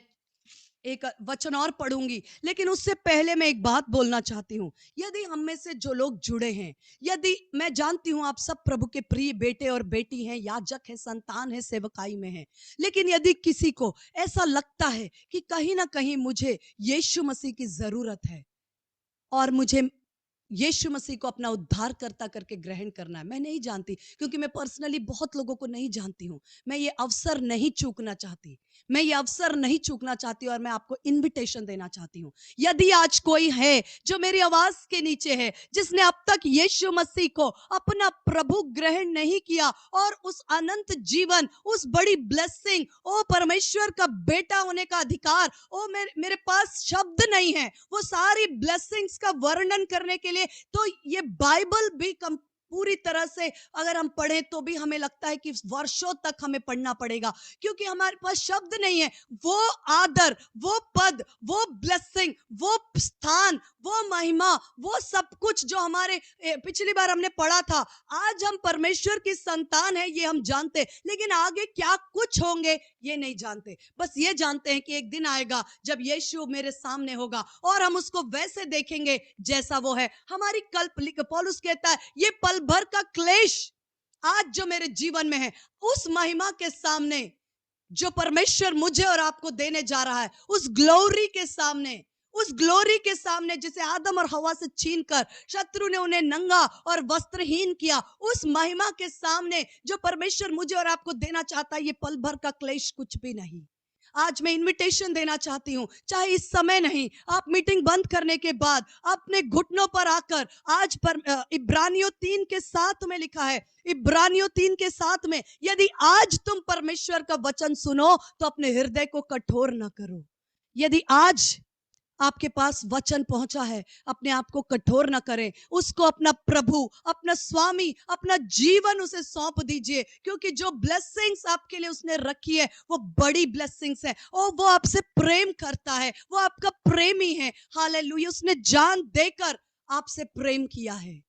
एक वचन और पढ़ूंगी, लेकिन उससे पहले मैं एक बात बोलना चाहती हूं। यदि हम में से जो लोग जुड़े हैं, यदि मैं जानती हूं आप सब प्रभु के प्रिय बेटे और बेटी हैं, याजक हैं, संतान हैं, सेवकाई में हैं, लेकिन यदि किसी को ऐसा लगता है कि कहीं ना कहीं मुझे यीशु मसीह की जरूरत है और मुझे यीशु मसीह को अपना उद्धारकर्ता करके ग्रहण करना है, मैं नहीं जानती, क्योंकि मैं पर्सनली बहुत लोगों को नहीं जानती हूं। मैं ये अवसर नहीं चूकना चाहती, और मैं आपको इनविटेशन देना चाहती हूं। यदि आज कोई है जो मेरी आवाज के नीचे है, जिसने अब तक यीशु मसीह को अपना प्रभु ग्रहण नहीं किया, और उस अनंत जीवन, उस बड़ी ब्लेसिंग, ओ परमेश्वर का बेटा होने का अधिकार, ओ मेरे पास शब्द नहीं है वो सारी ब्लेसिंग्स का वर्णन करने के लिए, तो ये बाइबल भी पूरी तरह से अगर हम पढ़ें तो भी हमें लगता है कि वर्षों तक हमें पढ़ना पड़ेगा, क्योंकि हमारे पास शब्द नहीं है। वो आदर, वो पद, वो ब्लेसिंग, वो स्थान, वो महिमा, वो सब कुछ जो हमारे पिछली बार हमने पढ़ा था। आज हम परमेश्वर की संतान है ये हम जानते, लेकिन आगे क्या कुछ होंगे ये नहीं जानते। बस ये जानते हैं कि एक दिन आएगा जब यीशु मेरे सामने होगा और हम उसको वैसे देखेंगे जैसा वो है। हमारी पौलुस कहता है ये पल भर का क्लेश आज जो मेरे जीवन में है, उस महिमा के सामने जो परमेश्वर मुझे और आपको देने जा रहा है, उस ग्लोरी के सामने जिसे आदम और हवा से छीनकर शत्रु ने उन्हें नंगा और वस्त्रहीन किया, उस महिमा के सामने जो परमेश्वर मुझे और आपको देना चाहता है, ये पल भर का क्लेश कुछ भी नहीं। आज मैं इनविटेशन देना चाहती हूं, चाहे इस समय नहीं, आप मीटिंग बंद करने के बाद अपने घुटनों पर आकर, आज पर इब्रानियों 3:7 में लिखा है, इब्रानियों 3:7 में, यदि आज तुम परमेश्वर का वचन सुनो तो अपने हृदय को कठोर ना करो। यदि आज आपके पास वचन पहुंचा है, अपने आप को कठोर ना करें, उसको अपना प्रभु, अपना स्वामी, अपना जीवन उसे सौंप दीजिए, क्योंकि जो ब्लेसिंग्स आपके लिए उसने रखी है वो बड़ी ब्लेसिंग्स है, और वो आपसे प्रेम करता है, वो आपका प्रेमी है। हालेलुया, उसने जान देकर आपसे प्रेम किया है।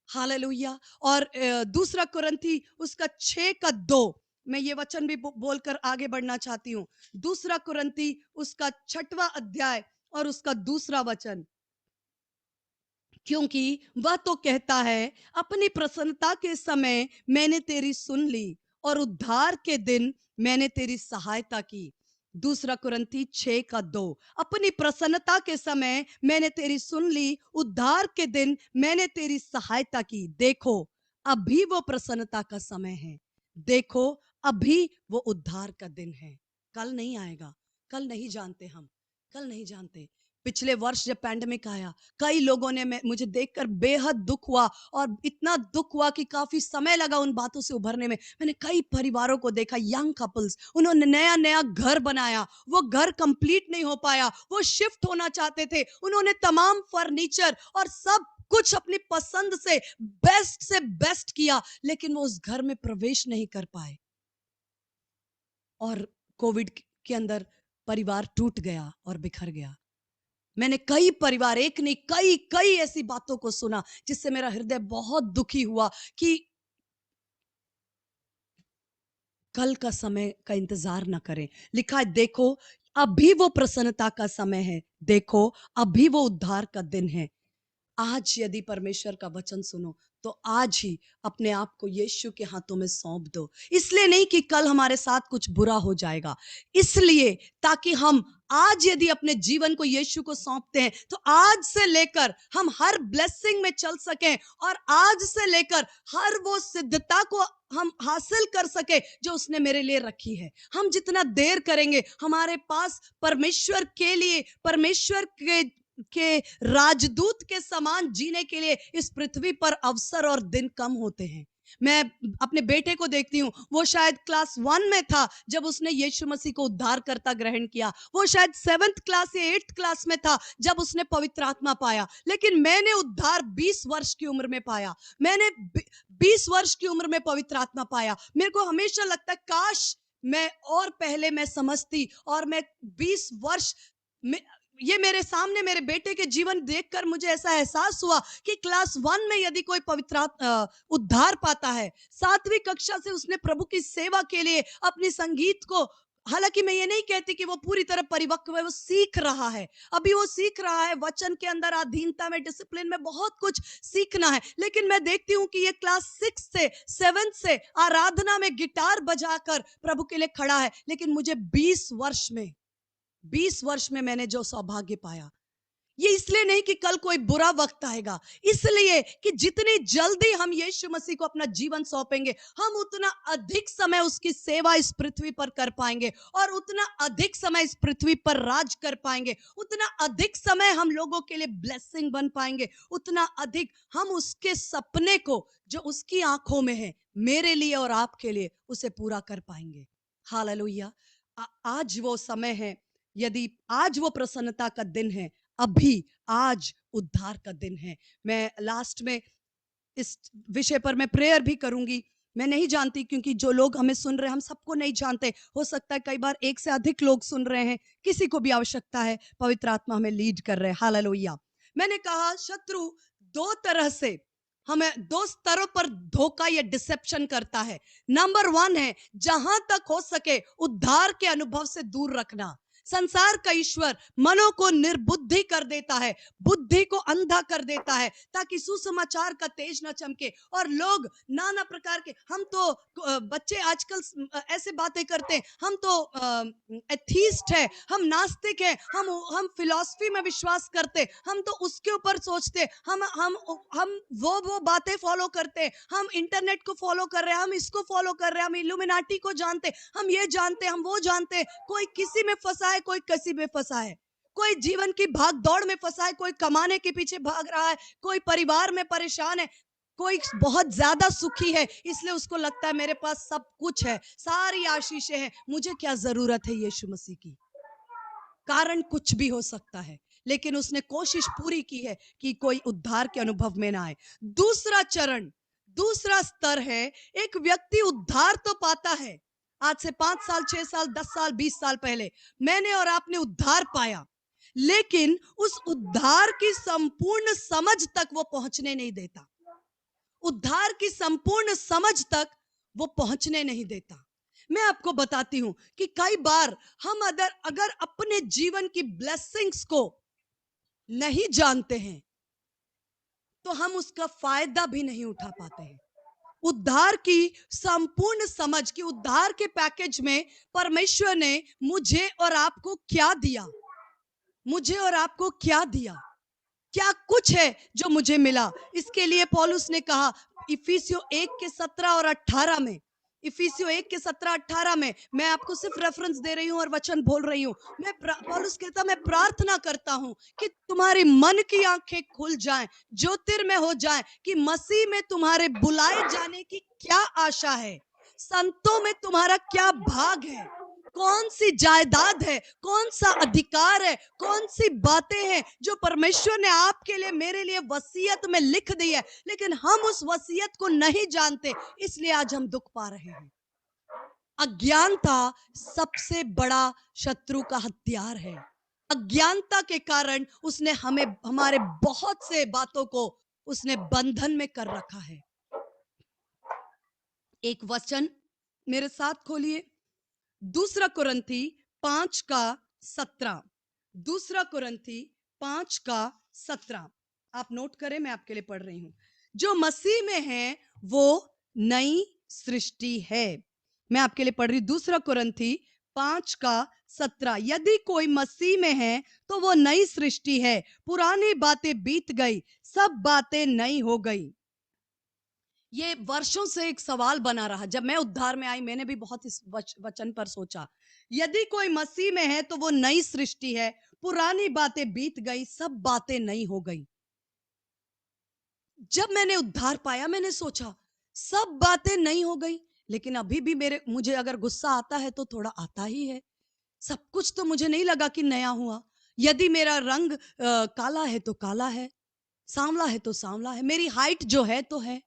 हालेलुया। और 2 कुरिन्थी उसका 6:2, मैं ये वचन भी बोलकर आगे बढ़ना चाहती हूँ। 2 कुरिन्थी उसका 6वां अध्याय और उसका 2 वचन, क्योंकि वह तो कहता है अपनी प्रसन्नता के समय मैंने तेरी सुन ली और उद्धार के दिन मैंने तेरी सहायता की। 2 कुरिन्थी 6:2, अपनी प्रसन्नता के समय मैंने तेरी सुन ली, उद्धार के दिन मैंने तेरी सहायता की। देखो अभी वो प्रसन्नता का समय है, देखो अभी वो उद्धार का दिन है। कल नहीं आएगा, कल नहीं जानते, हम कल नहीं जानते। पिछले वर्ष जब पैंडेमिक आया, कई लोगों ने मुझे देखकर बेहद दुख हुआ, और इतना दुख हुआ कि काफी समय लगा उन बातों से उभरने में। मैंने कई परिवारों को देखा, यंग कपल्स, उन्होंने नया नया घर बनाया, वो घर कंप्लीट नहीं हो पाया, वो शिफ्ट होना चाहते थे, उन्होंने तमाम फर्नीचर और सब कुछ अपनी पसंद से बेस्ट किया, लेकिन वो उस घर में प्रवेश नहीं कर पाए, और कोविड के अंदर परिवार टूट गया और बिखर गया। मैंने कई परिवार, एक नहीं कई ऐसी बातों को सुना जिससे मेरा हृदय बहुत दुखी हुआ कि कल का समय का इंतजार न करें। लिखा है, देखो अभी वो प्रसन्नता का समय है, देखो अभी वो उद्धार का दिन है। आज यदि परमेश्वर का वचन सुनो तो आज ही अपने आप को यीशु के हाथों में सौंप दो। इसलिए नहीं कि कल हमारे साथ कुछ बुरा हो जाएगा, इसलिए ताकि हम आज यदि अपने जीवन को यीशु को सौंपते हैं तो आज से लेकर हम हर ब्लेसिंग में चल सकें और आज से लेकर हर वो सिद्धता को हम हासिल कर सके जो उसने मेरे लिए रखी है। हम जितना देर करेंगे, हमारे पास परमेश्वर के लिए, परमेश्वर के राजदूत के समान जीने के लिए इस पृथ्वी पर अवसर और दिन कम होते हैं। मैं अपने बेटे को देखती हूँ, वो शायद क्लास 1 में था जब उसने यीशु मसीह को उद्धारकर्ता ग्रहण किया। वो शायद 7th क्लास या 8th क्लास में था जब उसने पवित्र आत्मा पाया। लेकिन मैंने उद्धार 20 वर्ष की उम्र में पाया। मैंने 20 वर्ष की उम्र में पवित्र आत्मा पाया। मेरे को हमेशा लगता है काश मैं और पहले मैं समझती और मैं 20 वर्ष में, ये मेरे सामने मेरे बेटे के जीवन देखकर मुझे ऐसा एहसास हुआ कि क्लास 1 में यदि कोई पवित्र उद्धार पाता है, 7वीं कक्षा से उसने प्रभु की सेवा के लिए अपनी संगीत को, हालांकि मैं ये नहीं कहती कि वो पूरी तरह परिपक्व है, वो सीख रहा है, अभी वो सीख रहा है, वचन के अंदर अधीनता में, डिसिप्लिन में बहुत कुछ सीखना है। लेकिन मैं देखती हूँ कि ये क्लास 6 से 7 से आराधना में गिटार बजाकर प्रभु के लिए खड़ा है। लेकिन मुझे 20 वर्ष में मैंने जो सौभाग्य पाया, ये इसलिए नहीं कि कल कोई बुरा वक्त आएगा, इसलिए कि जितनी जल्दी हम यीशु मसीह को अपना जीवन सौंपेंगे, हम उतना अधिक समय उसकी सेवा इस पृथ्वी पर कर पाएंगे और उतना अधिक समय इस पृथ्वी पर राज कर पाएंगे, उतना अधिक समय हम लोगों के लिए ब्लेसिंग बन पाएंगे, उतना अधिक हम उसके सपने को जो उसकी आंखों में है मेरे लिए और आपके लिए, उसे पूरा कर पाएंगे। हालेलुया। आज वो समय है, यदि आज वो प्रसन्नता का दिन है, अभी आज उद्धार का दिन है। मैं लास्ट में इस विषय पर मैं प्रेयर भी करूंगी। मैं नहीं जानती, क्योंकि जो लोग हमें सुन रहे हैं हम सबको नहीं जानते, हो सकता है कई बार एक से अधिक लोग सुन रहे हैं, किसी को भी आवश्यकता है, पवित्र आत्मा हमें लीड कर रहे हैं। हालेलुया। मैंने कहा शत्रु दो तरह से हमें, दो स्तरों पर धोखा या डिसेप्शन करता है। नंबर 1 है जहां तक हो सके उद्धार के अनुभव से दूर रखना। संसार का ईश्वर मनों को निर्बुद्धि कर देता है, बुद्धि को अंधा कर देता है, ताकि सुसमाचार का तेज न चमके और लोग नाना प्रकार के, हम तो बच्चे आजकल ऐसे बातें करते हैं, हम तो एथीस्ट है, हम नास्तिक है, हम फिलॉसफी में विश्वास करते, हम तो उसके ऊपर सोचते, हम वो बातें फॉलो करते, हम इंटरनेट को फॉलो कर रहे हैं, हम इसको फॉलो कर रहे हैं, हम इल्यूमिनाटी को जानते, हम ये जानते, हम वो जानते। कोई किसी में फंसा है, कोई किसी में फंसा है, कोई जीवन की भाग दौड़ में फंसा है, कोई कमाने के पीछे भाग रहा है, कोई परिवार में परेशान है, कोई बहुत ज्यादा सुखी है, इसलिए उसको लगता है मेरे पास सब कुछ है, सारी आशीषें हैं, मुझे क्या जरूरत है यीशु मसीह की। कारण कुछ भी हो सकता है, लेकिन उसने कोशिश पूरी की है कि कोई उद्धार के अनुभव में ना आए। दूसरा चरण, दूसरा स्तर है, एक व्यक्ति उद्धार तो पाता है, आज से 5 साल, 6 साल, 10 साल, 20 साल पहले मैंने और आपने उद्धार पाया, लेकिन उस उद्धार की संपूर्ण समझ तक वो पहुंचने नहीं देता, उद्धार की संपूर्ण समझ तक वो पहुंचने नहीं देता। मैं आपको बताती हूं कि कई बार हम अगर अपने जीवन की ब्लेसिंग्स को नहीं जानते हैं तो हम उसका फायदा भी नहीं उठा पाते हैं। उद्धार की संपूर्ण समझ, कि उद्धार के पैकेज में परमेश्वर ने मुझे और आपको क्या दिया, मुझे और आपको क्या दिया, क्या कुछ है जो मुझे मिला। इसके लिए पौलुस ने कहा इफिसियों 1 के 17 और 18 में, इफिसियों 1 के 17-18 में, मैं आपको सिर्फ रेफरेंस दे रही हूं और वचन बोल रही हूं। पौलुस कहता, मैं प्रार्थना करता हूं कि तुम्हारी मन की आंखें खुल जाएं, ज्योतिर्मय हो जाएं, कि मसीह में तुम्हारे बुलाए जाने की क्या आशा है, संतों में तुम्हारा क्या भाग है, कौन सी जायदाद है, कौन सा अधिकार है, कौन सी बातें हैं जो परमेश्वर ने आपके लिए, मेरे लिए वसीयत में लिख दी है, लेकिन हम उस वसीयत को नहीं जानते, इसलिए आज हम दुख पा रहे हैं। अज्ञानता सबसे बड़ा शत्रु का हथियार है। अज्ञानता के कारण उसने हमें, हमारे बहुत से बातों को उसने बंधन में कर रखा है। एक वचन मेरे साथ खोलिए दूसरा कुरिन्थी 5:17। दूसरा कुरिन्थी 5:17 आप नोट करें, मैं आपके लिए पढ़ रही हूं। जो मसीह में है वो नई सृष्टि है। मैं आपके लिए पढ़ रही हूं दूसरा कुरिन्थी 5:17। यदि कोई मसीह में है तो वो नई सृष्टि है, पुरानी बातें बीत गई, सब बातें नई हो गई। ये वर्षों से एक सवाल बना रहा। जब मैं उद्धार में आई मैंने भी बहुत इस वचन पर सोचा। यदि कोई मसीह में है तो वो नई सृष्टि है, पुरानी बातें बीत गई, सब बातें नई हो गई। जब मैंने उद्धार पाया मैंने सोचा सब बातें नई हो गई, लेकिन अभी भी मुझे अगर गुस्सा आता है तो थोड़ा आता ही है। सब कुछ तो मुझे नहीं लगा कि नया हुआ। यदि मेरा रंग काला है तो काला है, सांवला है तो सांवला है, मेरी हाइट जो है तो है।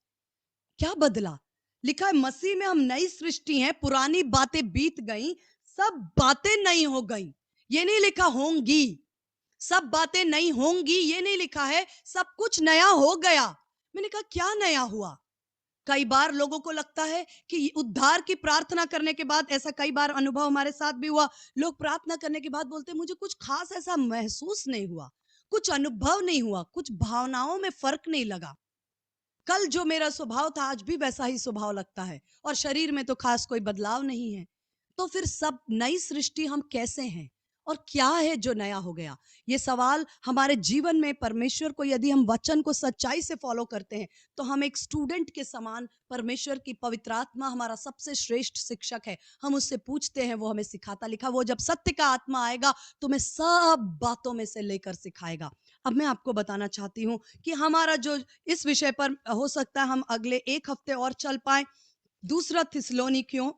क्या बदला? लिखा है मसीह में हम नई सृष्टि हैं, पुरानी बातें बीत गई, सब बातें नई हो गई। ये नहीं लिखा होंगी, सब बातें नई होंगी ये नहीं लिखा है, सब कुछ नया हो गया। मैंने कहा क्या नया हुआ? कई बार लोगों को लगता है कि उद्धार की प्रार्थना करने के बाद, ऐसा कई बार अनुभव हमारे साथ भी हुआ, लोग प्रार्थना करने के बाद बोलते मुझे कुछ खास ऐसा महसूस नहीं हुआ, कुछ अनुभव नहीं हुआ, कुछ भावनाओं में फर्क नहीं लगा। कल जो मेरा स्वभाव था आज भी वैसा ही स्वभाव लगता है, और शरीर में तो खास कोई बदलाव नहीं है। तो फिर सब नई सृष्टि हम कैसे हैं और क्या है जो नया हो गया? ये सवाल हमारे जीवन में परमेश्वर को, यदि हम वचन को सच्चाई से फॉलो करते हैं तो हम एक स्टूडेंट के समान, परमेश्वर की पवित्र आत्मा हमारा सबसे श्रेष्ठ शिक्षक है, हम उससे पूछते हैं, वो हमें सिखाता। लिखा वो जब सत्य का आत्मा आएगा तुम्हें सब बातों में से लेकर सिखाएगा। अब मैं आपको बताना चाहती हूँ कि हमारा जो इस विषय पर हो सकता है हम अगले एक हफ्ते और चल पाए। दूसरा थिस्सलुनीकियों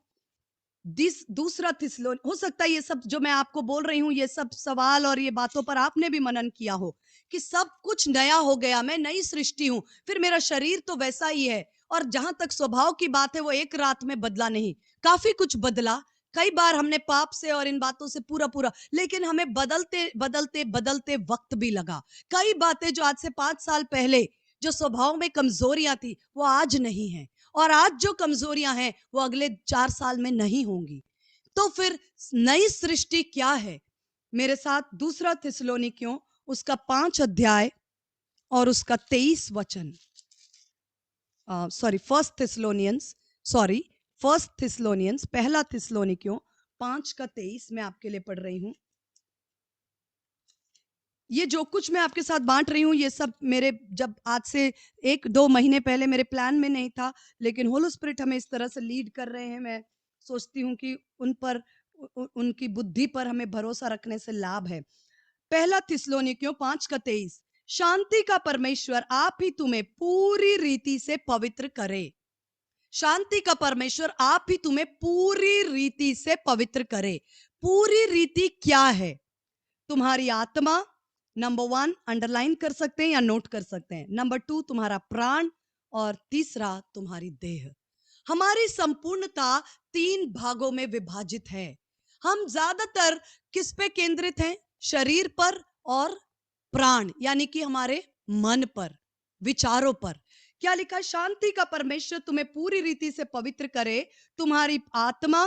हो सकता है ये सब जो मैं आपको बोल रही हूँ, ये सब सवाल और ये बातों पर आपने भी मनन किया हो कि सब कुछ नया हो गया, मैं नई सृष्टि हूं, फिर मेरा शरीर तो वैसा ही है। और जहां तक स्वभाव की बात है वो एक रात में बदला नहीं, काफी कुछ बदला। कई बार हमने पाप से और इन बातों से पूरा, लेकिन हमें बदलते बदलते बदलते वक्त भी लगा। कई बातें जो आज से 5 साल पहले जो स्वभाव में कमजोरियां थी वो आज नहीं है, और आज जो कमजोरियां हैं वो अगले 4 साल में नहीं होंगी। तो फिर नई सृष्टि क्या है? मेरे साथ दूसरा थिस्सलुनीकियों उसका 5 अध्याय और उसका 23 वचन, फर्स्ट थिस्सलुनियंस पहला थिस्सलुनीकियों 5:23 मैं आपके लिए पढ़ रही हूं। ये जो कुछ मैं आपके साथ बांट रही हूँ ये सब मेरे जब आज से 1-2 महीने पहले मेरे प्लान में नहीं था, लेकिन होली स्पिरिट हमें इस तरह से लीड कर रहे हैं। मैं सोचती हूँ कि उन पर उनकी बुद्धि पर हमें भरोसा रखने से लाभ है। पहला थिस्सलुनीकियों 5:23, शांति का परमेश्वर आप ही तुम्हें पूरी रीति से पवित्र करे। शांति का परमेश्वर आप ही तुम्हें पूरी रीति से पवित्र करे। पूरी रीति क्या है? तुम्हारी आत्मा, नंबर 1 अंडरलाइन कर सकते हैं या नोट कर सकते हैं, नंबर 2 तुम्हारा प्राण, और तीसरा तुम्हारी देह। हमारी संपूर्णता 3 भागों में विभाजित है। हम ज्यादातर किस पे केंद्रित हैं? शरीर पर और प्राण, यानी कि हमारे मन पर, विचारों पर। क्या लिखा? शांति का परमेश्वर तुम्हें पूरी रीति से पवित्र करे, तुम्हारी आत्मा,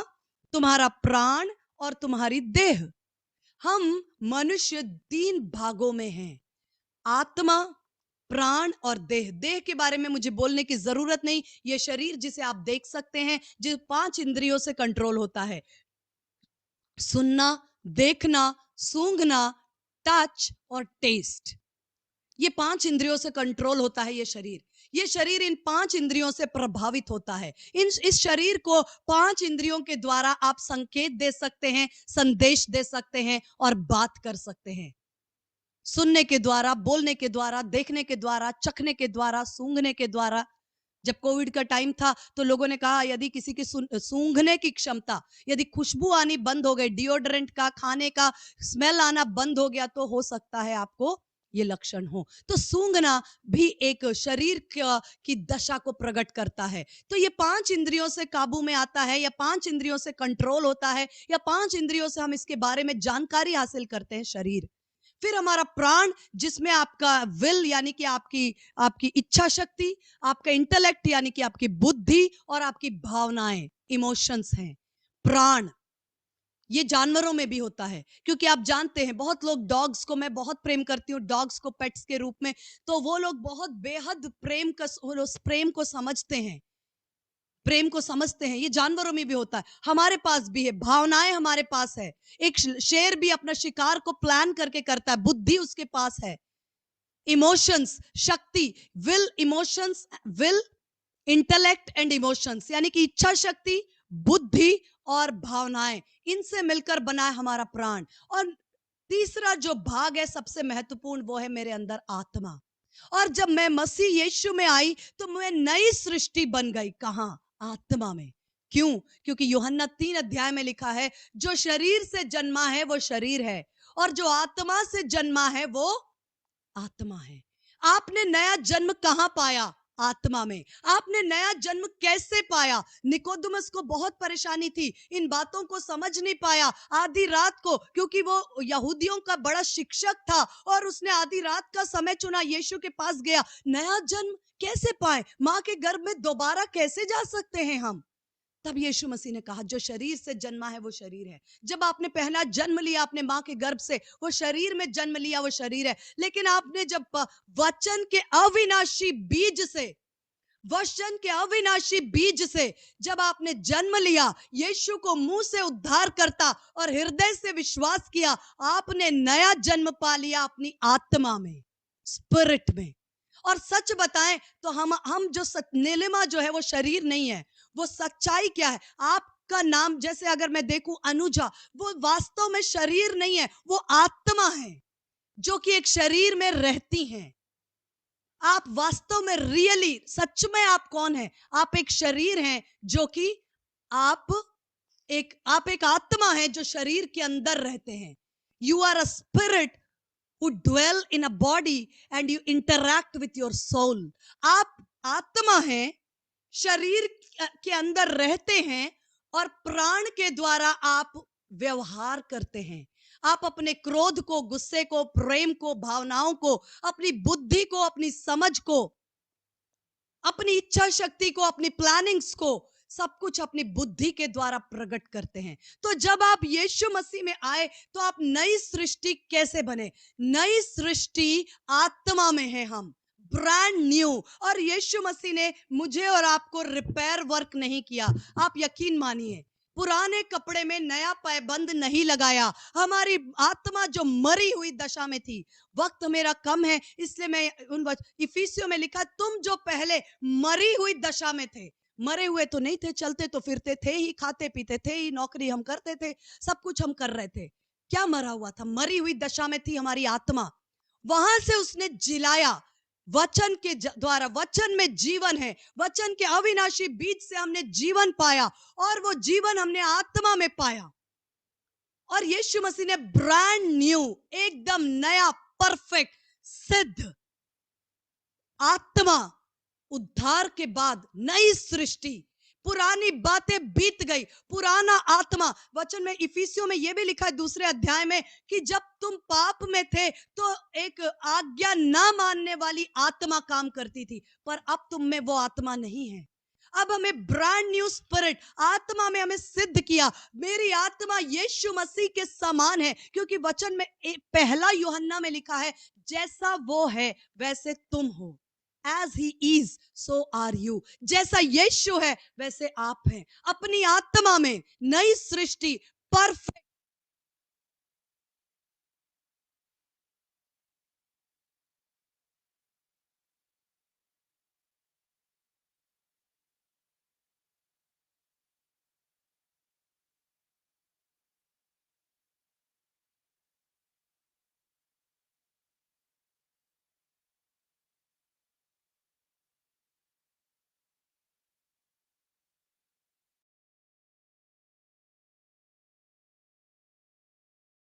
तुम्हारा प्राण और तुम्हारी देह। हम मनुष्य 3 भागों में हैं, आत्मा, प्राण और देह। देह के बारे में मुझे बोलने की जरूरत नहीं, यह शरीर जिसे आप देख सकते हैं, जो 5 इंद्रियों से कंट्रोल होता है, सुनना, देखना, सूंघना, टच और टेस्ट। ये 5 इंद्रियों से कंट्रोल होता है ये शरीर। ये शरीर इन 5 इंद्रियों से प्रभावित होता है। इस शरीर को 5 इंद्रियों के द्वारा आप संकेत दे सकते हैं, संदेश दे सकते हैं और बात कर सकते हैं। सुनने के द्वारा, बोलने के द्वारा, देखने के द्वारा, चखने के द्वारा, सूंघने के द्वारा। जब कोविड का टाइम था तो लोगों ने कहा यदि किसी की सूंघने की क्षमता, यदि खुशबू आनी बंद हो गई, डिओड्रेंट का, खाने का स्मेल आना बंद हो गया, तो हो सकता है आपको ये लक्षण हो। तो सूंघना भी एक शरीर की दशा को प्रकट करता है। तो ये 5 इंद्रियों से काबू में आता है, या 5 इंद्रियों से कंट्रोल होता है, या 5 इंद्रियों से हम इसके बारे में जानकारी हासिल करते हैं, शरीर। फिर हमारा प्राण, जिसमें आपका विल यानी कि आपकी इच्छा शक्ति, आपका इंटेलेक्ट यानी कि आपकी बुद्धि और आपकी भावनाएं, इमोशंस हैं, प्राण। ये जानवरों में भी होता है, क्योंकि आप जानते हैं बहुत लोग, डॉग्स को मैं बहुत प्रेम करती हूँ, डॉग्स को पेट्स के रूप में, तो वो लोग बहुत बेहद प्रेम को समझते हैं, प्रेम को समझते हैं। ये जानवरों में भी होता है, हमारे पास भी है, भावनाएं हमारे पास है। एक शेर भी अपना शिकार को प्लान करके करता है, बुद्धि उसके पास है। इमोशंस, शक्ति, will, emotions, will, intellect and emotions, यानी कि इच्छा शक्ति, बुद्धि और भावनाएं, इनसे मिलकर बना है हमारा प्राण। और तीसरा जो भाग है सबसे महत्वपूर्ण, वो है मेरे अंदर आत्मा। और जब मैं मसीह यीशु में आई तो मैं नई सृष्टि बन गई। कहां? आत्मा में। क्यों? क्योंकि यूहन्ना 3 अध्याय में लिखा है, जो शरीर से जन्मा है वो शरीर है, और जो आत्मा से जन्मा है वो आत्मा है। आपने नया जन्म कहां पाया? आत्मा में। आपने नया जन्म कैसे पाया? निकोदेमुस को बहुत परेशानी थी, इन बातों को समझ नहीं पाया आधी रात को, क्योंकि वो यहूदियों का बड़ा शिक्षक था और उसने आधी रात का समय चुना, यीशु के पास गया। नया जन्म कैसे पाए? मां के गर्भ में दोबारा कैसे जा सकते हैं हम? तब यीशु मसीह ने कहा, जो शरीर से जन्मा है वो शरीर है। जब आपने पहला जन्म लिया अपने मां के गर्भ से, वो शरीर में जन्म लिया, वो शरीर है। लेकिन आपने जब वचन के अविनाशी बीज से, वचन के अविनाशी बीज से जब आपने जन्म लिया, यीशु को मुंह से उद्धार करता और हृदय से विश्वास किया, आपने नया जन्म पा लिया अपनी आत्मा में, स्पिरिट में। और सच बताएं तो हम जो नीलिमा जो है वो शरीर नहीं है, वो सच्चाई क्या है? आपका नाम, जैसे अगर मैं देखूं अनुजा, वो वास्तव में शरीर नहीं है, वो आत्मा है जो कि एक शरीर में रहती हैं। आप वास्तव में रियली सच में आप कौन है? आप एक शरीर हैं, जो कि आप एक आत्मा है जो शरीर के अंदर रहते हैं। You are a spirit who dwell in a body and you interact with your soul. आप आत्मा हैं, शरीर के अंदर रहते हैं और प्राण के द्वारा आप व्यवहार करते हैं। आप अपने क्रोध को, गुस्से को, प्रेम को, भावनाओं को, अपनी बुद्धि को, अपनी समझ को, अपनी इच्छा शक्ति को, अपनी प्लानिंग्स को, सब कुछ अपनी बुद्धि के द्वारा प्रकट करते हैं। तो जब आप यीशु मसीह में आए तो आप नई सृष्टि कैसे बने? नई सृष्टि आत्मा में है हम, ब्रांड न्यू। और यीशु मसीह ने मुझे और आपको रिपेयर वर्क नहीं किया। आप यकीन मानिए, पुराने कपड़े में नया पैबंद नहीं लगाया। हमारी आत्मा जो मरी हुई दशा में थी, वक्त मेरा कम है इसलिए मैं उन इफिसियों में लिखा, तुम जो पहले मरी हुई दशा में थे, मरे हुए तो नहीं थे, चलते तो फिरते थे ही, खाते पीते थे ही, नौकरी हम करते थे, सब कुछ हम कर रहे थे। क्या मरा हुआ था? मरी हुई दशा में थी हमारी आत्मा। वहां से उसने जिलाया वचन के द्वारा। वचन में जीवन है, वचन के अविनाशी बीज से हमने जीवन पाया और वो जीवन हमने आत्मा में पाया। और यीशु मसीह ने ब्रांड न्यू, एकदम नया, परफेक्ट, सिद्ध आत्मा, उद्धार के बाद नई सृष्टि, पुरानी बातें बीत गई, पुराना आत्मा। वचन में इफिसियों में यह भी लिखा है 2 अध्याय में कि जब तुम पाप में थे तो एक आज्ञा ना मानने वाली आत्मा काम करती थी, पर अब तुम में वो आत्मा नहीं है। अब हमें ब्रांड न्यू स्पिरिट, आत्मा में हमें सिद्ध किया। मेरी आत्मा यीशु मसीह के समान है, क्योंकि वचन में पहला यूहन्ना में लिखा है, जैसा वो है वैसे तुम हो। As he is, so are you. जैसा यीशु है वैसे आप हैं। अपनी आत्मा में नई सृष्टि, परफेक्ट